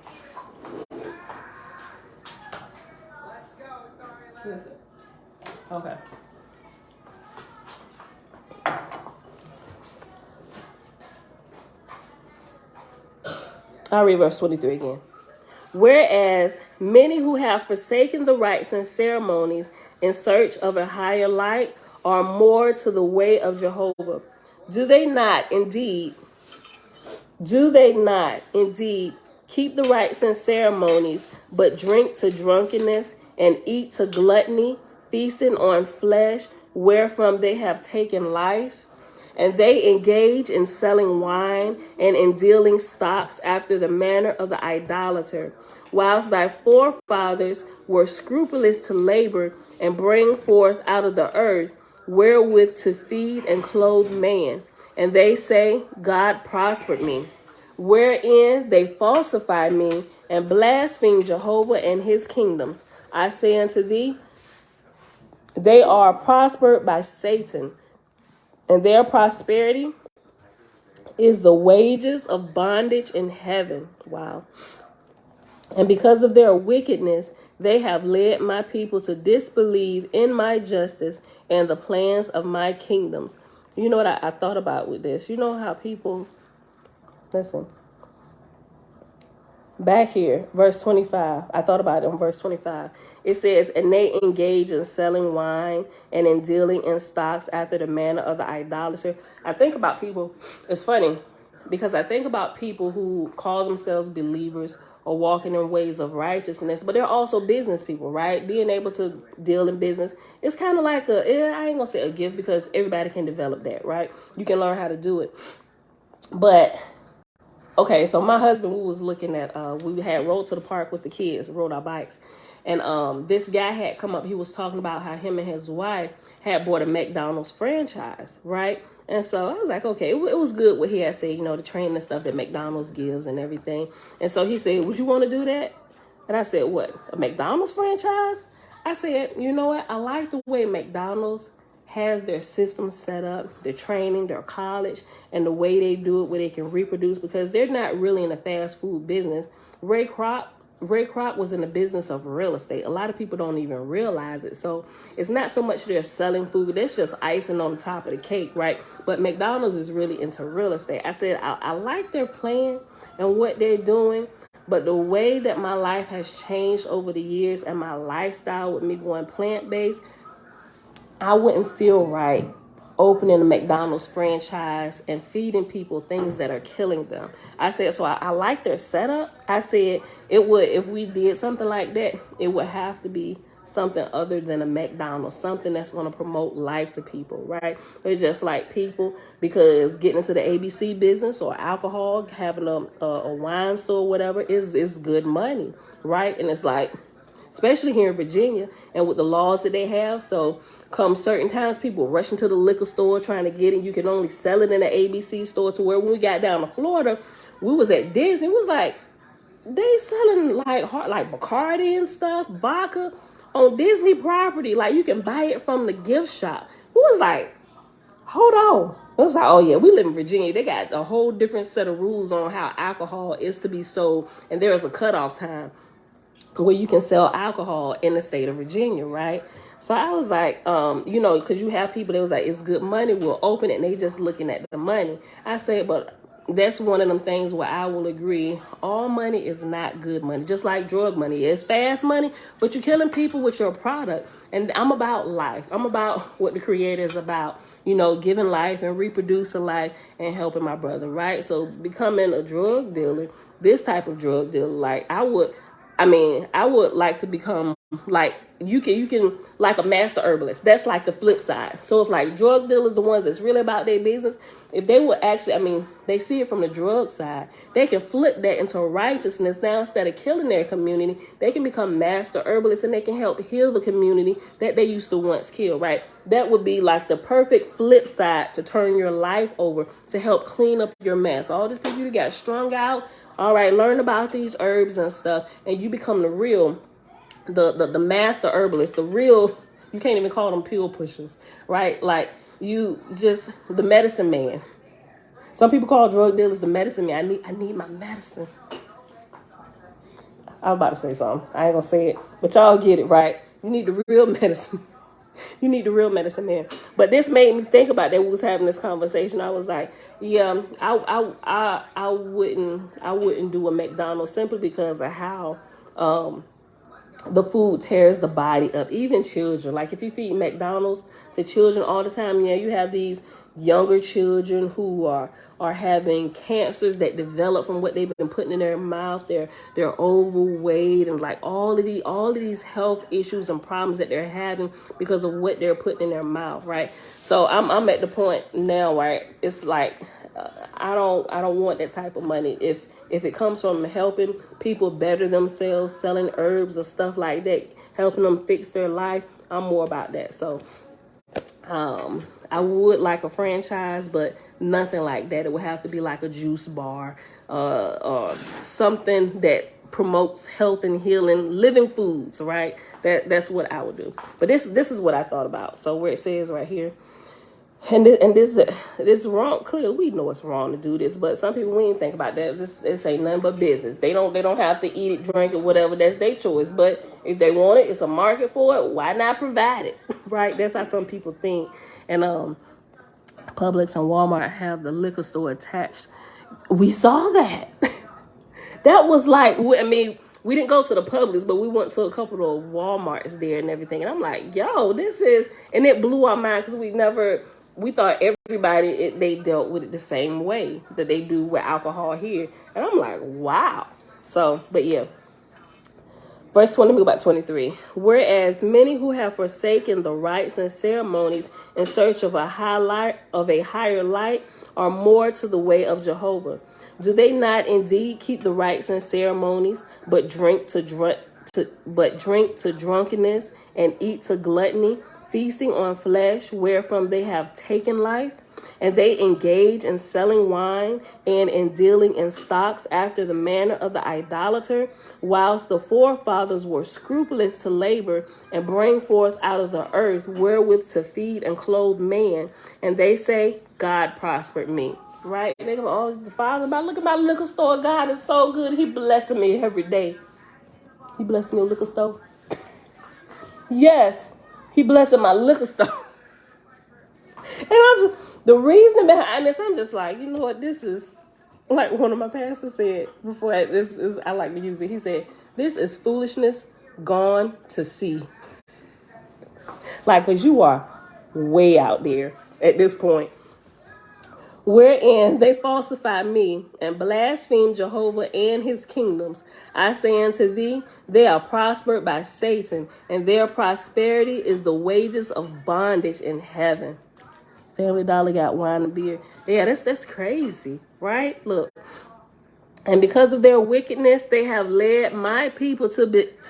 Okay. I'll read verse 23 again. Whereas many who have forsaken the rites and ceremonies in search of a higher light are more to the way of Jehovah. Do they not indeed keep the rites and ceremonies, but drink to drunkenness and eat to gluttony, feasting on flesh, wherefrom they have taken life? And they engage in selling wine and in dealing stocks after the manner of the idolater, whilst thy forefathers were scrupulous to labor and bring forth out of the earth wherewith to feed and clothe man. And they say, God prospered me, wherein they falsify me and blaspheme Jehovah and his kingdoms. I say unto thee, they are prospered by Satan, and their prosperity is the wages of bondage in heaven. Wow. And because of their wickedness, they have led my people to disbelieve in my justice and the plans of my kingdoms. You know what I thought about with this? You know how people, listen, back here, verse 25, I thought about it in verse 25. It says, and they engage in selling wine and in dealing in stocks after the manner of the idolater. I think about people, it's funny, because I think about people who call themselves believers or walking in ways of righteousness, but they're also business people, right? Being able to deal in business, it's kind of like I ain't gonna say a gift, because everybody can develop that, right? You can learn how to do it. But okay, so my husband, we was looking at, we had rode to the park with the kids, rode our bikes. And this guy had come up, he was talking about how him and his wife had bought a McDonald's franchise, right? And so I was like, okay, it was good what he had said, you know, the training and stuff that McDonald's gives and everything. And so he said, would you want to do that? And I said, what, a McDonald's franchise? I said, you know what, I like the way McDonald's has their system set up, their training, their college, and the way they do it, where they can reproduce, because they're not really in a fast food business. Ray Kroc was in the business of real estate. A lot of people don't even realize it. So it's not so much they're selling food, that's just icing on the top of the cake, right? But McDonald's is really into real estate. I said, I like their plan and what they're doing, but the way that my life has changed over the years and my lifestyle with me going plant-based, I wouldn't feel right opening a McDonald's franchise and feeding people things that are killing them. I said, so I like their setup. I said it would, if we did something like that, it would have to be something other than a McDonald's, something that's going to promote life to people, right? It's just like people, because getting into the ABC business or alcohol, having a wine store or whatever is good money, right? And it's like, especially here in Virginia and with the laws that they have. So come certain times, people rushing to the liquor store trying to get it. You can only sell it in the ABC store, to where when we got down to Florida, we was at Disney. It was like, they selling like Bacardi and stuff, vodka on Disney property. Like, you can buy it from the gift shop. Who was like, hold on. It was like, oh yeah, we live in Virginia. They got a whole different set of rules on how alcohol is to be sold. And there is a cutoff time where you can sell alcohol in the state of Virginia, right? So I was like, because you have people that was like, it's good money, we'll open it, and they just looking at the money. I said, but that's one of them things where I will agree, all money is not good money, just like drug money. It's fast money, but you're killing people with your product. And I'm about life. I'm about what the Creator is about, giving life and reproducing life and helping my brother, right? So becoming a drug dealer, this type of drug dealer, like I would like to become like, you can like a master herbalist. That's like the flip side. So if like drug dealers, the ones that's really about their business, if they would actually, they see it from the drug side, they can flip that into righteousness. Now, instead of killing their community, they can become master herbalists, and they can help heal the community that they used to once kill, right? That would be like the perfect flip side to turn your life over, to help clean up your mess. All these people you got strung out, all right, learn about these herbs and stuff, and you become the real, the master herbalist, the real, you can't even call them pill pushers, right? Like, you just, the medicine man. Some people call drug dealers the medicine man. I need my medicine. I was about to say something. I ain't gonna say it, but y'all get it, right? You need the real medicine. You need the real medicine man. But this made me think about that. We was having this conversation. I was like, yeah, I wouldn't do a McDonald's, simply because of how the food tears the body up. Even children, like if you feed McDonald's to children all the time, you have these younger children who are having cancers that develop from what they've been putting in their mouth. They're overweight, and like all of these health issues and problems that they're having because of what they're putting in their mouth, right? So I'm at the point now where it's like, I don't want that type of money. If it comes from helping people better themselves, selling herbs or stuff like that, helping them fix their life, I'm more about that. So I would like a franchise, but nothing like that. It would have to be like a juice bar, or something that promotes health and healing, living foods, right? That's what I would do. But this is what I thought about. So where it says right here, and this is wrong. Clearly, we know it's wrong to do this, but some people, we ain't think about that. This ain't nothing but business. They don't have to eat it, drink it, whatever. That's their choice. But if they want it, it's a market for it. Why not provide it? Right? That's how some people think. And Publix and Walmart have the liquor store attached. We saw that. That was like, we didn't go to the Publix, but we went to a couple of Walmarts there and everything. And I'm like, yo, this is, and it blew our mind, because we thought everybody, they dealt with it the same way that they do with alcohol here. And I'm like, wow. So, but yeah. Verse 20, about 23. Whereas many who have forsaken the rites and ceremonies in search of a higher light are more to the way of Jehovah. Do they not indeed keep the rites and ceremonies, but drink to drunkenness and eat to gluttony, feasting on flesh, wherefrom they have taken life? And they engage in selling wine and in dealing in stocks after the manner of the idolater, whilst the forefathers were scrupulous to labor and bring forth out of the earth wherewith to feed and clothe man. And they say, God prospered me. Right? And they go, oh, the Father, look at my liquor store. God is so good. He blessing me every day. He blessing your liquor store? Yes, he blessing my liquor store. And the reason behind this, I'm just like, you know what, this is, like one of my pastors said before, I like to use it. He said, this is foolishness gone to sea. Like, because you are way out there at this point. wherein they falsify me and blaspheme Jehovah and his kingdoms. I say unto thee, they are prospered by Satan, and their prosperity is the wages of bondage in heaven. Family Dollar got wine and beer. Yeah, that's crazy, right? Look. And because of their wickedness, they have led my people to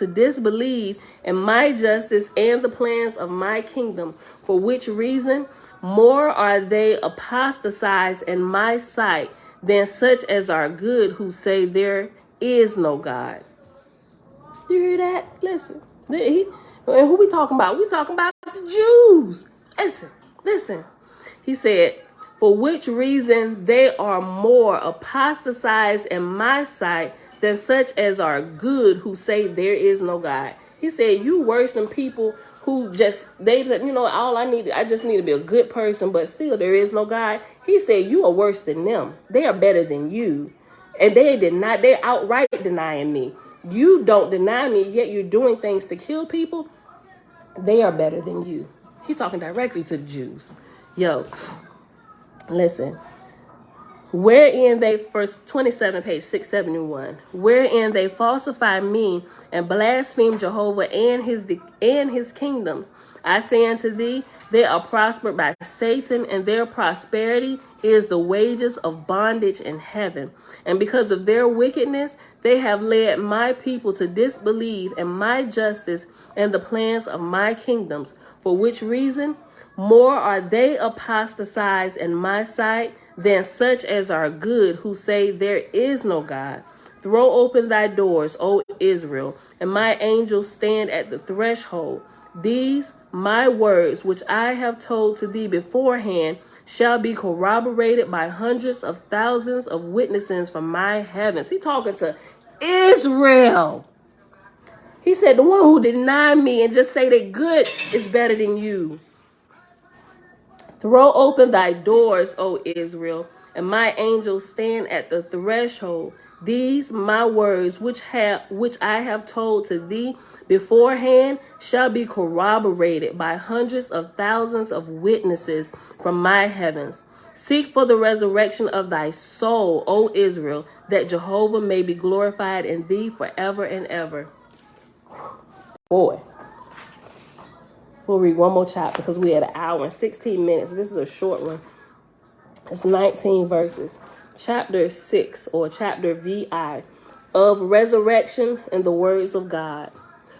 disbelieve in my justice and the plans of my kingdom, for which reason more are they apostatized in my sight than such as are good, who say there is no God. You hear that? Listen. And who we talking about? We talking about the Jews. Listen. He said, for which reason they are more apostatized in my sight than such as are good, who say there is no God. He said, you worse than people who just, I just need to be a good person, but still there is no God. He said, you are worse than them. They are better than you. And they're outright denying me. You don't deny me, yet you're doing things to kill people. They are better than you. He talking directly to the Jews. Yo, listen. Wherein they, verse 27, page 671, wherein they falsify me and blaspheme Jehovah and his kingdoms. I say unto thee, they are prospered by Satan, and their prosperity is the wages of bondage in heaven. And because of their wickedness, they have led my people to disbelieve in my justice and the plans of my kingdoms, for which reason more are they apostatized in my sight than such as are good, who say there is no God. Throw open thy doors, O Israel, and my angels stand at the threshold. These my words, which I have told to thee beforehand, shall be corroborated by hundreds of thousands of witnesses from my heavens. He talking to Israel. He said, the one who deny me and just say they good is better than you. Throw open thy doors, O Israel, and my angels stand at the threshold. These my words, which I have told to thee beforehand, shall be corroborated by hundreds of thousands of witnesses from my heavens. Seek for the resurrection of thy soul, O Israel, that Jehovah may be glorified in thee forever and ever. Boy. We'll read one more chapter because we had an hour and 16 minutes. This is a short one. It's 19 verses. Chapter 6, or chapter VI, of resurrection and the words of God.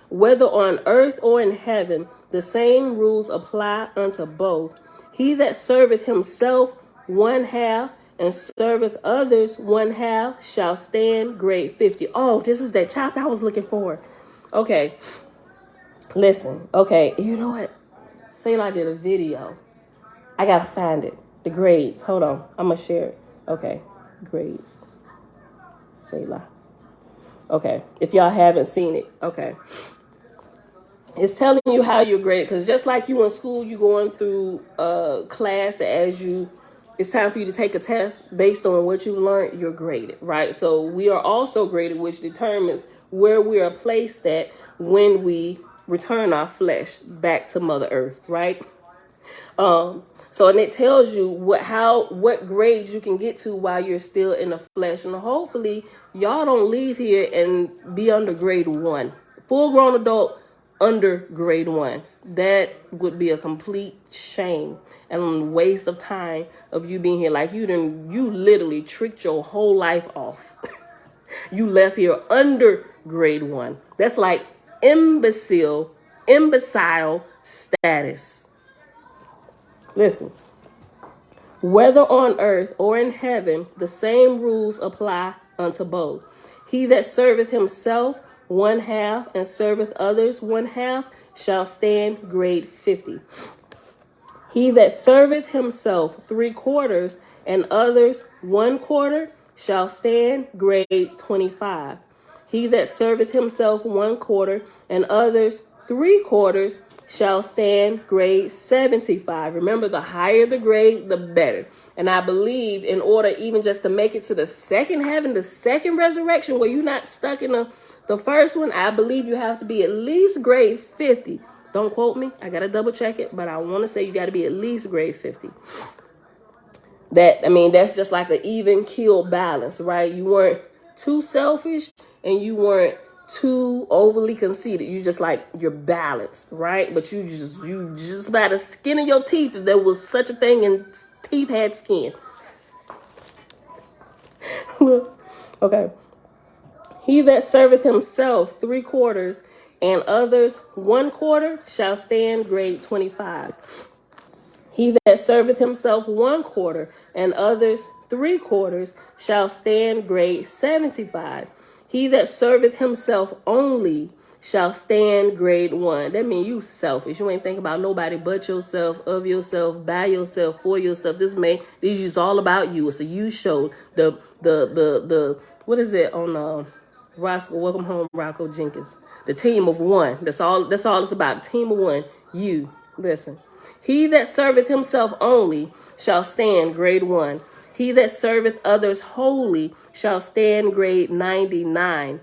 Whether on earth or in heaven, the same rules apply unto both. He that serveth himself one half and serveth others one half shall stand grade 50. Oh, this is that chapter I was looking for. Okay. Listen, okay, you know what? Selah did a video. I gotta find it. The grades. Hold on. I'm gonna share it. Okay. Grades. Selah. Okay. If y'all haven't seen it, okay. It's telling you how you're graded. Because just like you in school, you going through class it's time for you to take a test based on what you've learned, you're graded, right? So we are also graded, which determines where we are placed at when we return our flesh back to Mother Earth, right? So and it tells you what grades you can get to while you're still in the flesh, and hopefully y'all don't leave here and be under grade 1, full grown adult under grade 1. That would be a complete shame and a waste of time of you being here. Like you literally tricked your whole life off. You left here under grade 1. That's like imbecile status. Listen, whether on earth or in heaven, the same rules apply unto both. He that serveth himself one half and serveth others one half shall stand grade 50. He that serveth himself 3/4 and others 1/4 shall stand grade 25. He that serveth himself 1/4 and others 3/4 shall stand grade 75. Remember, the higher the grade, the better. And I believe in order even just to make it to the second heaven, the second resurrection, where you're not stuck in the first one, I believe you have to be at least grade 50. Don't quote me. I got to double check it, but I want to say you got to be at least grade 50. That's just like an even keel balance, right? You weren't too selfish and you weren't too overly conceited. You're balanced, right? But you just by the skin of your teeth, if there was such a thing and teeth had skin. Okay. He that serveth himself 3/4 and others 1/4 shall stand grade 25. He that serveth himself 1/4 and others 3/4 shall stand grade 75. He that serveth himself only shall stand grade 1. That means you selfish. You ain't think about nobody but yourself, of yourself, by yourself, for yourself. This is all about you. It's a you show. The what is it on Roscoe, Welcome Home, Rocco Jenkins. The team of one. That's all it's about. The team of one. You. Listen. He that serveth himself only shall stand grade 1. He that serveth others wholly shall stand grade 99.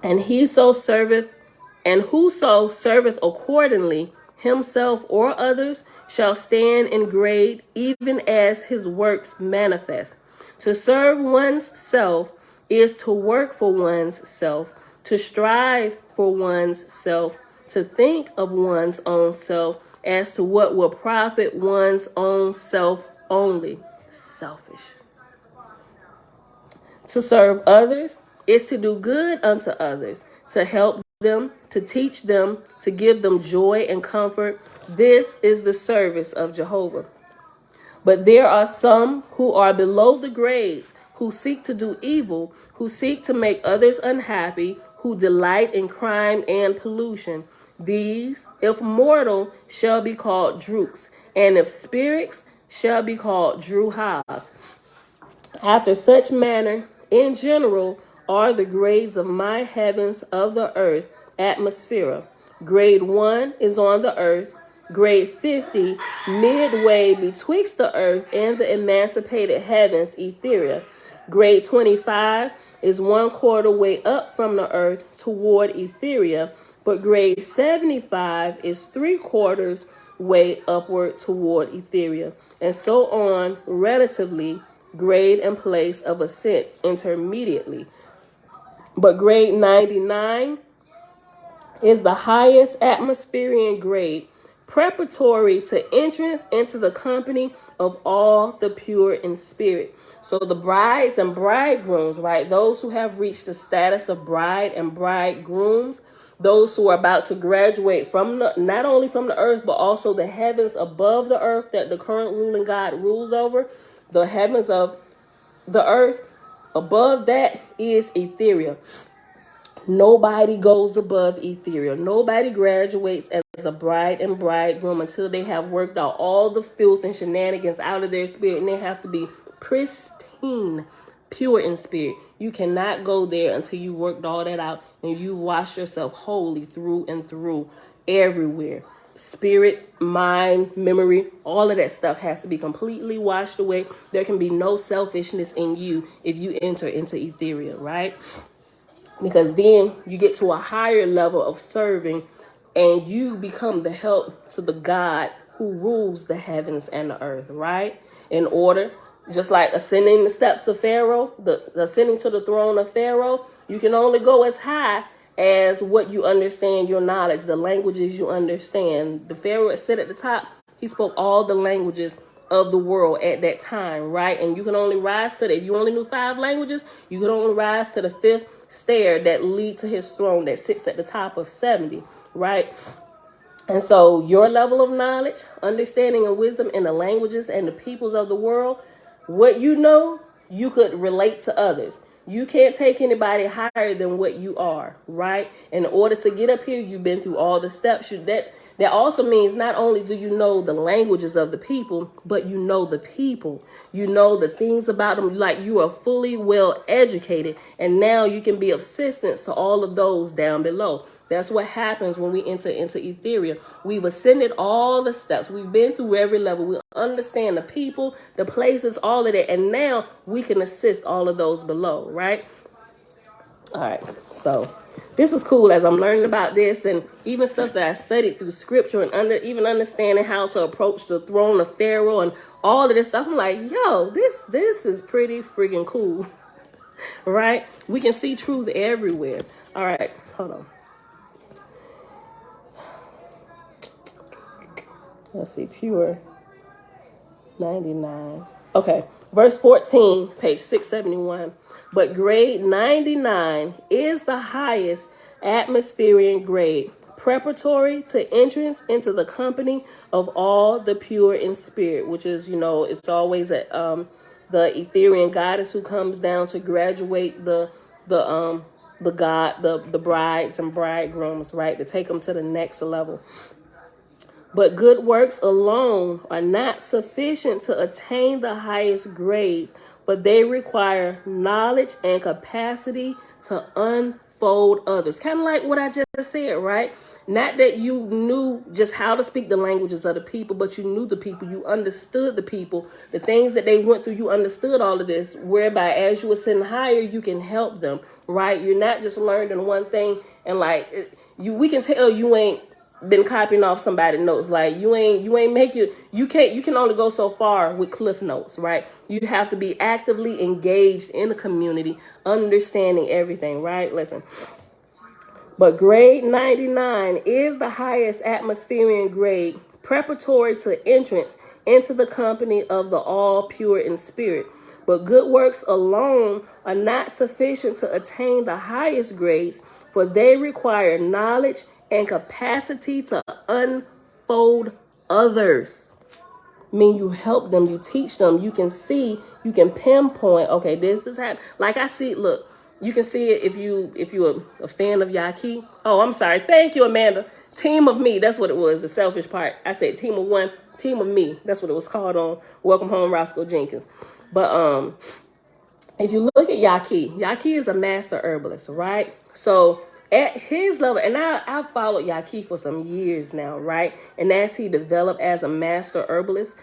And whoso serveth accordingly himself or others shall stand in grade even as his works manifest. To serve one's self is to work for one's self, to strive for one's self, to think of one's own self as to what will profit one's own self only. Selfish. To serve others is to do good unto others, to help them, to teach them, to give them joy and comfort. This is the service of Jehovah. But there are some who are below the grades, who seek to do evil, who seek to make others unhappy, who delight in crime and pollution. These, if mortal, shall be called drooks, and if spirits, shall be called druhas. After such manner, in general, are the grades of my heavens of the earth, atmosphere. Grade 1 is on the earth. Grade 50, midway betwixt the earth and the emancipated heavens, etherea. Grade 25 is 1/4 way up from the earth toward etherea, but grade 75 is 3/4 way upward toward etherea, and so on relatively, grade and place of ascent intermediately. But grade 99 is the highest atmospheric grade, preparatory to entrance into the company of all the pure in spirit. So the brides and bridegrooms, right? Those who have reached the status of bride and bridegrooms, those who are about to graduate from not only from the earth, but also the heavens above the earth that the current ruling God rules over, the heavens of the earth, above that is ethereal. Nobody goes above ethereal. Nobody graduates as a bride and bridegroom until they have worked out all the filth and shenanigans out of their spirit, and they have to be pristine, pure in spirit. You cannot go there until you've worked all that out and you wash yourself wholly through and through, everywhere. Spirit, mind, memory, all of that stuff has to be completely washed away. There can be no selfishness in you if you enter into ethereal, right? Because then you get to a higher level of serving and you become the help to the God who rules the heavens and the earth, right? In order, just like ascending the steps of Pharaoh, ascending to the throne of Pharaoh, you can only go as high as what you understand, your knowledge, the languages you understand. The Pharaoh sit at the top. He spoke all the languages of the world at that time, right? And you can only rise to if you only knew 5 languages, you could only rise to the 5th stair that lead to his throne that sits at the top of 70, right? And so your level of knowledge, understanding, and wisdom in the languages and the peoples of the world, what you know, you could relate to others. You can't take anybody higher than what you are, right? In order to get up here, you've been through all the steps. That also means not only do you know the languages of the people, but you know the people. You know the things about them, like you are fully well educated, and now you can be of assistance to all of those down below. That's what happens when we enter into ethereal. We've ascended all the steps. We've been through every level. We understand the people, the places, all of that, and now we can assist all of those below, right? All right, so this is cool as I'm learning about this, and even stuff that I studied through scripture, and even understanding how to approach the throne of Pharaoh and all of this stuff. I'm like, yo, this is pretty freaking cool. Right? We can see truth everywhere. All right, hold on. Let's see, pure 99. Okay, verse 14, page 671. But grade 99 is the highest atmospheric grade, preparatory to entrance into the company of all the pure in spirit, which is, it's always at the Etherian goddess who comes down to graduate the brides and bridegrooms, right, to take them to the next level. But good works alone are not sufficient to attain the highest grades, but they require knowledge and capacity to unfold others. Kind of like what I just said, right? Not that you knew just how to speak the languages of the people, but you knew the people, you understood the people, the things that they went through, you understood all of this, whereby as you ascend higher, you can help them, right? You're not just learning one thing and we can tell you ain't been copying off somebody's notes. Like you can only go so far with cliff notes, right? You have to be actively engaged in the community, understanding everything, right? Listen. But grade 99 is the highest atmospheric grade, preparatory to entrance into the company of the all pure in spirit. But good works alone are not sufficient to attain the highest grades, for they require knowledge and capacity to unfold others. I mean, you help them, you teach them, you can see, you can pinpoint, okay, this is happening. Like I see, look, you can see it if you're a fan of Yaki. Oh, I'm sorry. Thank you, Amanda. Team of Me. That's what it was, the selfish part. I said team of one, team of me. That's what it was called on Welcome Home, Roscoe Jenkins. But if you look at Yaki is a master herbalist, right? So at his level, and I've followed Yaki for some years now, right? And as he developed as a master herbalist,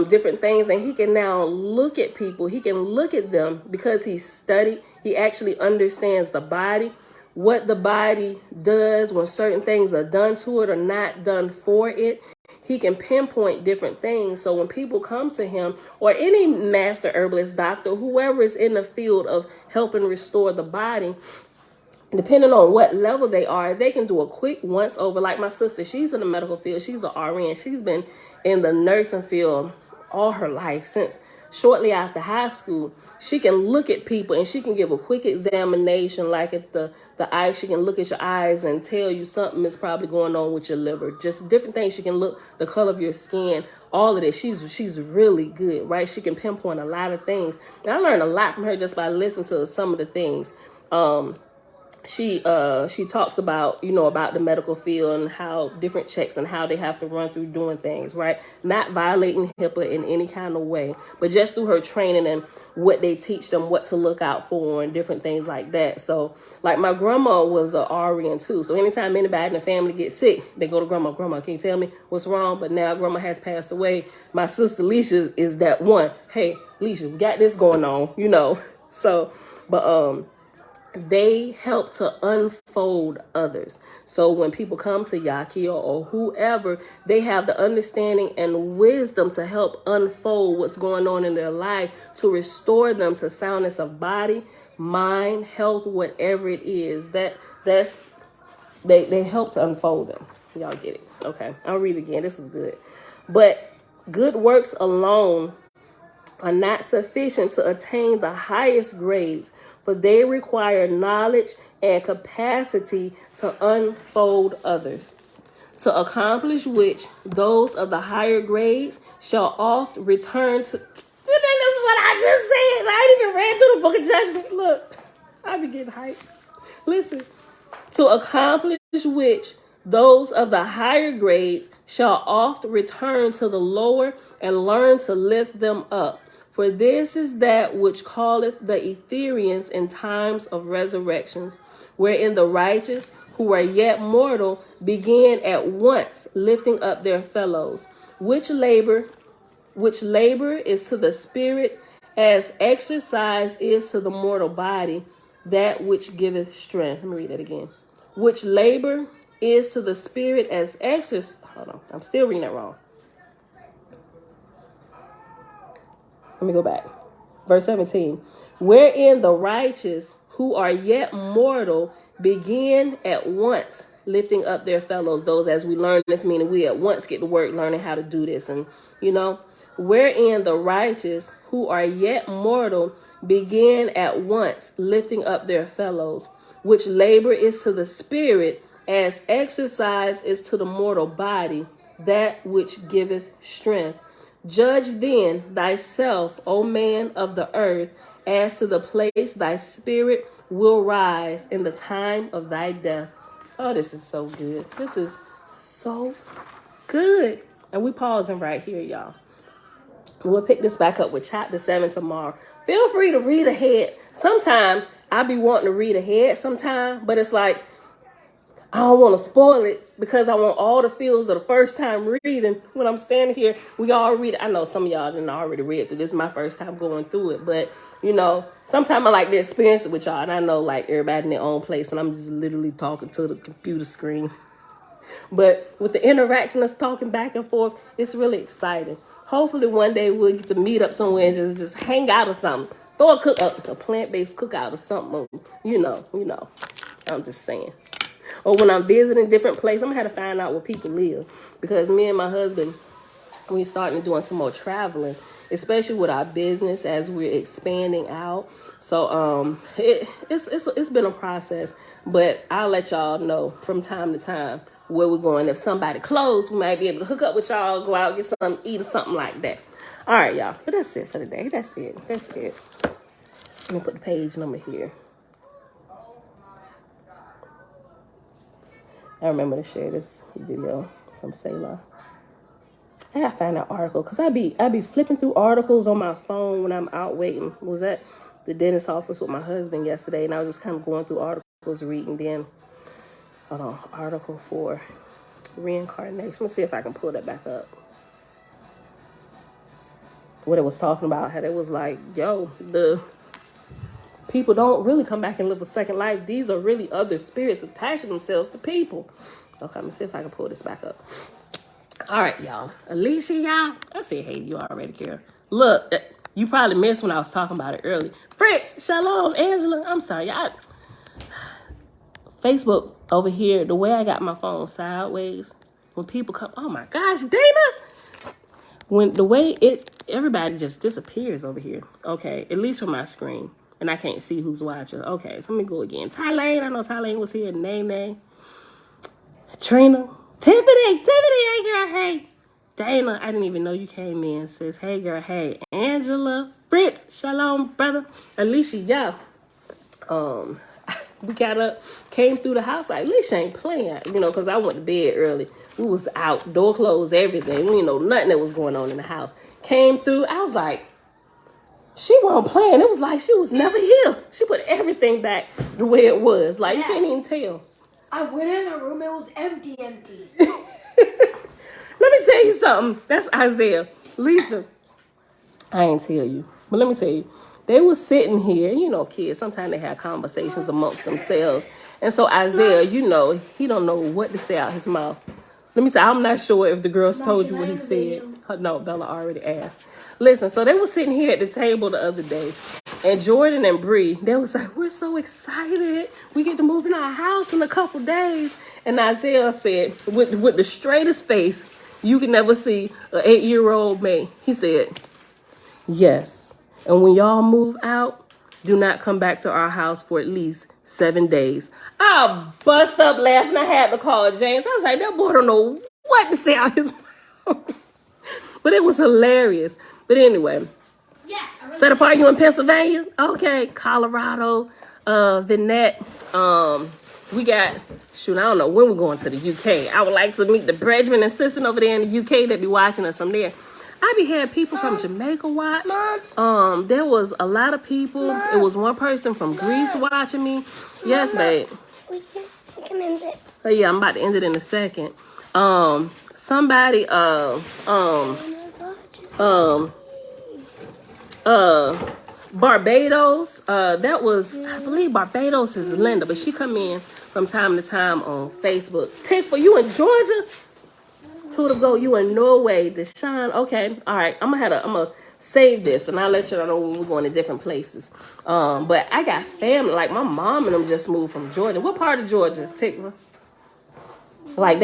different things, and he can now look at people, he can look at them because he studied, he actually understands the body, what the body does when certain things are done to it or not done for it. He can pinpoint different things. So when people come to him, or any master herbalist, doctor, whoever is in the field of helping restore the body, depending on what level they are, they can do a quick once over. Like my sister, she's in the medical field. She's an RN. She's been in the nursing field all her life, since shortly after high school. She can look at people and she can give a quick examination, like at the eyes. She can look at your eyes and tell you something is probably going on with your liver. Just different things. She can look the color of your skin, all of this. She's really good, right? She can pinpoint a lot of things. And I learned a lot from her just by listening to some of the things. She talks about, about the medical field and how different checks and how they have to run through doing things, right? Not violating HIPAA in any kind of way, but just through her training and what they teach them, what to look out for and different things like that. So like my grandma was a RN too. So anytime anybody in the family gets sick, they go to grandma. Grandma, can you tell me what's wrong? But now grandma has passed away. My sister Leisha is that one. Hey, Leisha, we got this going on, So, but they help to unfold others. So when people come to Yaki or whoever, they have the understanding and wisdom to help unfold what's going on in their life, to restore them to soundness of body, mind, health, whatever it is. They help to unfold them. Y'all get it? Okay, I'll read it again. This is good. But good works alone are not sufficient to attain the highest grades, for they require knowledge and capacity to unfold others, to accomplish which those of the higher grades shall oft return to. This is what I just said. I ain't even read through the book of Judgment. Look, I be getting hyped. Listen. To accomplish which those of the higher grades shall oft return to the lower and learn to lift them up. For this is that which calleth the Etherians in times of resurrections, wherein the righteous who are yet mortal begin at once lifting up their fellows, which labor is to the spirit as exercise is to the mortal body, that which giveth strength. Let me read that again. which labor is to the spirit as exercise. Hold on, I'm still reading that wrong. Let me go back. Verse 17. Wherein the righteous who are yet mortal begin at once lifting up their fellows. Those, as we learn this, meaning we at once get to work learning how to do this. And, wherein the righteous who are yet mortal begin at once lifting up their fellows, which labor is to the spirit as exercise is to the mortal body, that which giveth strength. Judge then thyself, O man of the earth, as to the place thy spirit will rise in the time of thy death. Oh, this is so good. This is so good. And we pausing right here, y'all. We'll pick this back up with chapter 7 tomorrow. Feel free to read ahead. Sometime I be wanting to read ahead sometime, but it's like, I don't want to spoil it because I want all the feels of the first time reading. When I'm standing here, we all read it. I know some of y'all didn't already read through. This is my first time going through it. But, sometimes I like to experience it with y'all. And I know, like, everybody in their own place. And I'm just literally talking to the computer screen. But with the interaction, us talking back and forth, it's really exciting. Hopefully one day we'll get to meet up somewhere and just hang out or something. Throw a plant-based cookout or something. I'm just saying. Or when I'm visiting different places, I'm going to have to find out where people live. Because me and my husband, we're starting doing some more traveling, especially with our business as we're expanding out. So it's been a process. But I'll let y'all know from time to time where we're going. If somebody close, we might be able to hook up with y'all, go out, get something to eat or something like that. All right, y'all. But that's it for today. That's it. Let me put the page number here. I remember to share this video from Selah. I gotta find that article because I be flipping through articles on my phone when I'm out waiting. I was at the dentist office with my husband yesterday, and I was just kind of going through articles, reading. Then, article for reincarnation. Let's see if I can pull that back up. What it was talking about, how it was like, the people don't really come back and live a second life. These are really other spirits attaching themselves to people. Okay, let me see if I can pull this back up. All right, y'all. Alicia, y'all. I said hey to you already, Kara. Look, you probably missed when I was talking about it early. Fritz, shalom, Angela. I'm sorry, y'all. Facebook over here, the way I got my phone sideways, when people come, oh my gosh, Dana. When the way everybody just disappears over here. Okay, at least from my screen. And I can't see who's watching. Okay, so let me go again. Thailand, I know Thailand was here. Nene, Trina, Tiffany, hey girl, hey. Dana, I didn't even know you came in. Says, hey girl, hey. Angela, Fritz, shalom, brother. Alicia, yeah. We got up, came through the house. Like, Alicia ain't playing, because I went to bed early. We was out, door closed, everything. We didn't know nothing that was going on in the house. Came through, I was like, she wasn't playing. It was like she was never here. She put everything back the way it was. Like, you can't even tell. I went in a room, it was empty. Let me tell you something. That's Isaiah. Alicia, I ain't tell you. But let me tell you. They were sitting here. Kids, sometimes they have conversations amongst themselves. And so Isaiah, he don't know what to say out his mouth. Let me say, I'm not sure if the girls told you what he said. No, Bella already asked. Listen, so they were sitting here at the table the other day, and Jordan and Bree, they was like, we're so excited. We get to move in our house in a couple days. And Isaiah said, with the straightest face you can never see an 8-year-old man, he said, yes. And when y'all move out, do not come back to our house for at least 7 days. I bust up laughing. I had to call James. I was like, that boy don't know what to say out his mouth. But it was hilarious. But anyway, so the part you in Pennsylvania? Okay, Colorado, Vinette. We got, I don't know when we're going to the UK. I would like to meet the Bridgman and sister over there in the UK that be watching us from there. I be had people from Jamaica watch. There was a lot of people. It was one person from Greece watching me. Yes, babe. We can end it. Oh yeah, I'm about to end it in a second. Somebody Barbados. That was, I believe Barbados is Linda, but she come in from time to time on Facebook. Take for you in Georgia. Two to go. You in Norway. Deshaun. Okay. All right. I'm gonna save this and I'll let you know when we're going to different places. But I got family. Like my mom and them just moved from Georgia. What part of Georgia? Tikva? Like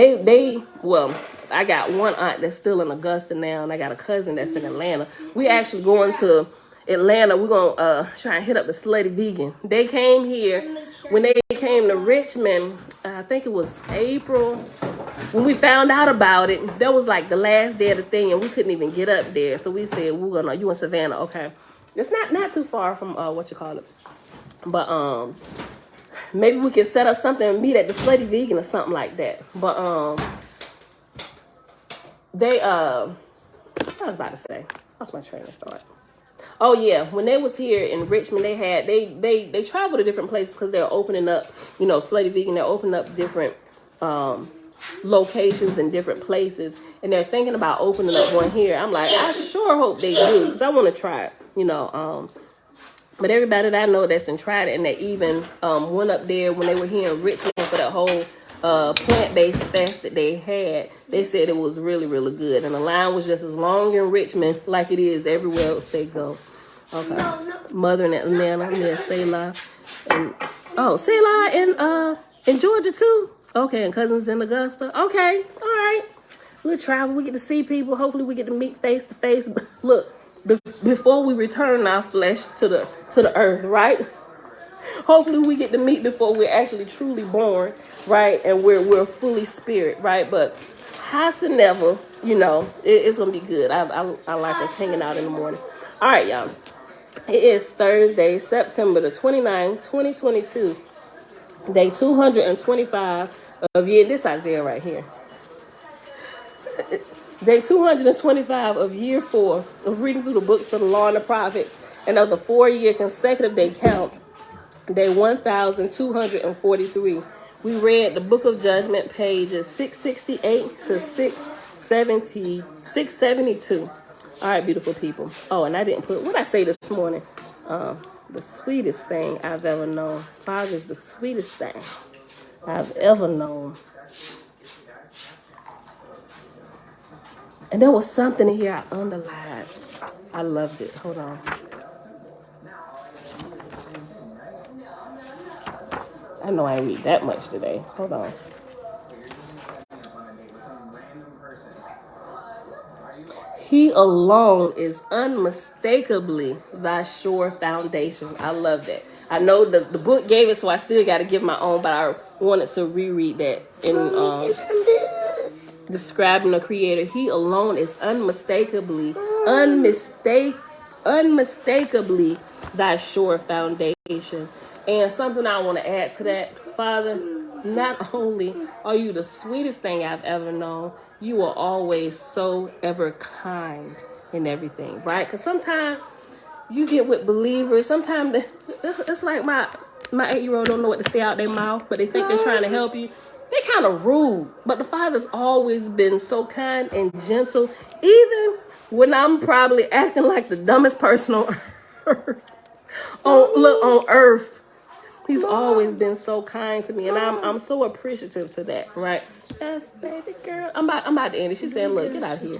well, I got one aunt that's still in Augusta now, and I got a cousin that's in Atlanta. We actually going to Atlanta. We're gonna try and hit up the Slutty Vegan. They came here when they came to Richmond. I think it was April. When we found out about it, that was like the last day of the thing, and we couldn't even get up there. So we said we're gonna. You in Savannah? Okay, it's not too far from what you call it, but maybe we can set up something and meet at the Slutty Vegan or something like that. But they I was about to say, what's my train of thought? Oh yeah, when they was here in Richmond, they traveled to different places because they're opening up, Slutty Vegan. They're opening up different locations in different places, and they're thinking about opening up one here. I'm like, I sure hope they do because I want to try it, But everybody that I know that's been tried it, and they even went up there when they were here in Richmond for that whole plant-based fest that they had. They said it was really, really good. And the line was just as long in Richmond like it is everywhere else they go. Okay. Mother in Atlanta, near Selah. And Selah in Georgia too? Okay, and cousins in Augusta. Okay, all right. We'll travel. We get to see people. Hopefully we get to meet face to face. Look, before we return our flesh to the earth, right? Hopefully we get to meet before we're actually truly born, right? And we're fully spirit, right? But howsoever, it's gonna be good. I like us hanging out in the morning. All right, y'all. It is Thursday, September the 29th, 2022. Day 225 of year. This Isaiah right here. Day 225 of year 4 of reading through the books of the law and the prophets, and of the 4-year consecutive day count, day 1243. We read the book of Judgment, pages 668 to 672. All right, beautiful people. Oh, and I didn't put what I say this morning. The sweetest thing I've ever known. Father's the sweetest thing I've ever known. And there was something here I underlined. I loved it. Hold on. I know I ain't read that much today. Hold on. He alone is unmistakably thy sure foundation. I love that. I know the book gave it, so I still got to give my own, but I wanted to reread that in describing the Creator. He alone is unmistakably thy sure foundation. And something I want to add to that, Father, not only are you the sweetest thing I've ever known, you are always so ever kind in everything, right? Because sometimes you get with believers, sometimes it's like my 8-year-old don't know what to say out their mouth, but they think they're trying to help you. They kind of rude, but the Father's always been so kind and gentle, even when I'm probably acting like the dumbest person on earth. on earth. He's always been so kind to me, and I'm so appreciative to that, right? Yes, baby girl. I'm about to end it. She said, "Look, get out here."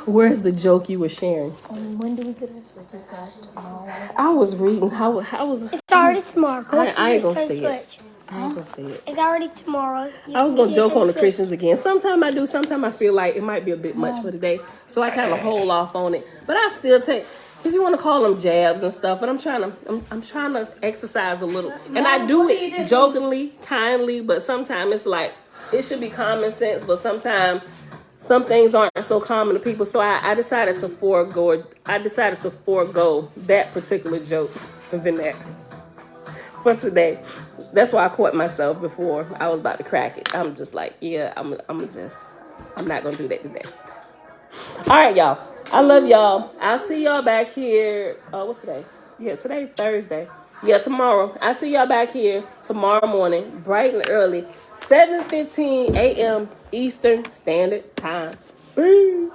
Where's the joke you were sharing? When do we get our circuit back tomorrow? I was reading. How was? It's already tomorrow. I ain't gonna say it. I ain't gonna say it. It's already tomorrow. I was gonna joke on the Christians again. Sometimes I do. Sometimes I feel like it might be a bit much for today, so I kind of hold off on it. But I still take. If you want to call them jabs and stuff, but I'm trying to exercise a little, and I do it jokingly, kindly, but sometimes it's like it should be common sense, but sometimes some things aren't so common to people. So I decided to forego that particular joke for today. That's why I caught myself before I was about to crack it. I'm just like, yeah, I'm not gonna do that today. All right, y'all. I love y'all. I'll see y'all back here. What's today? Yeah, today Thursday. Yeah, tomorrow. I'll see y'all back here tomorrow morning, bright and early, 7:15 a.m. Eastern Standard Time. Boo.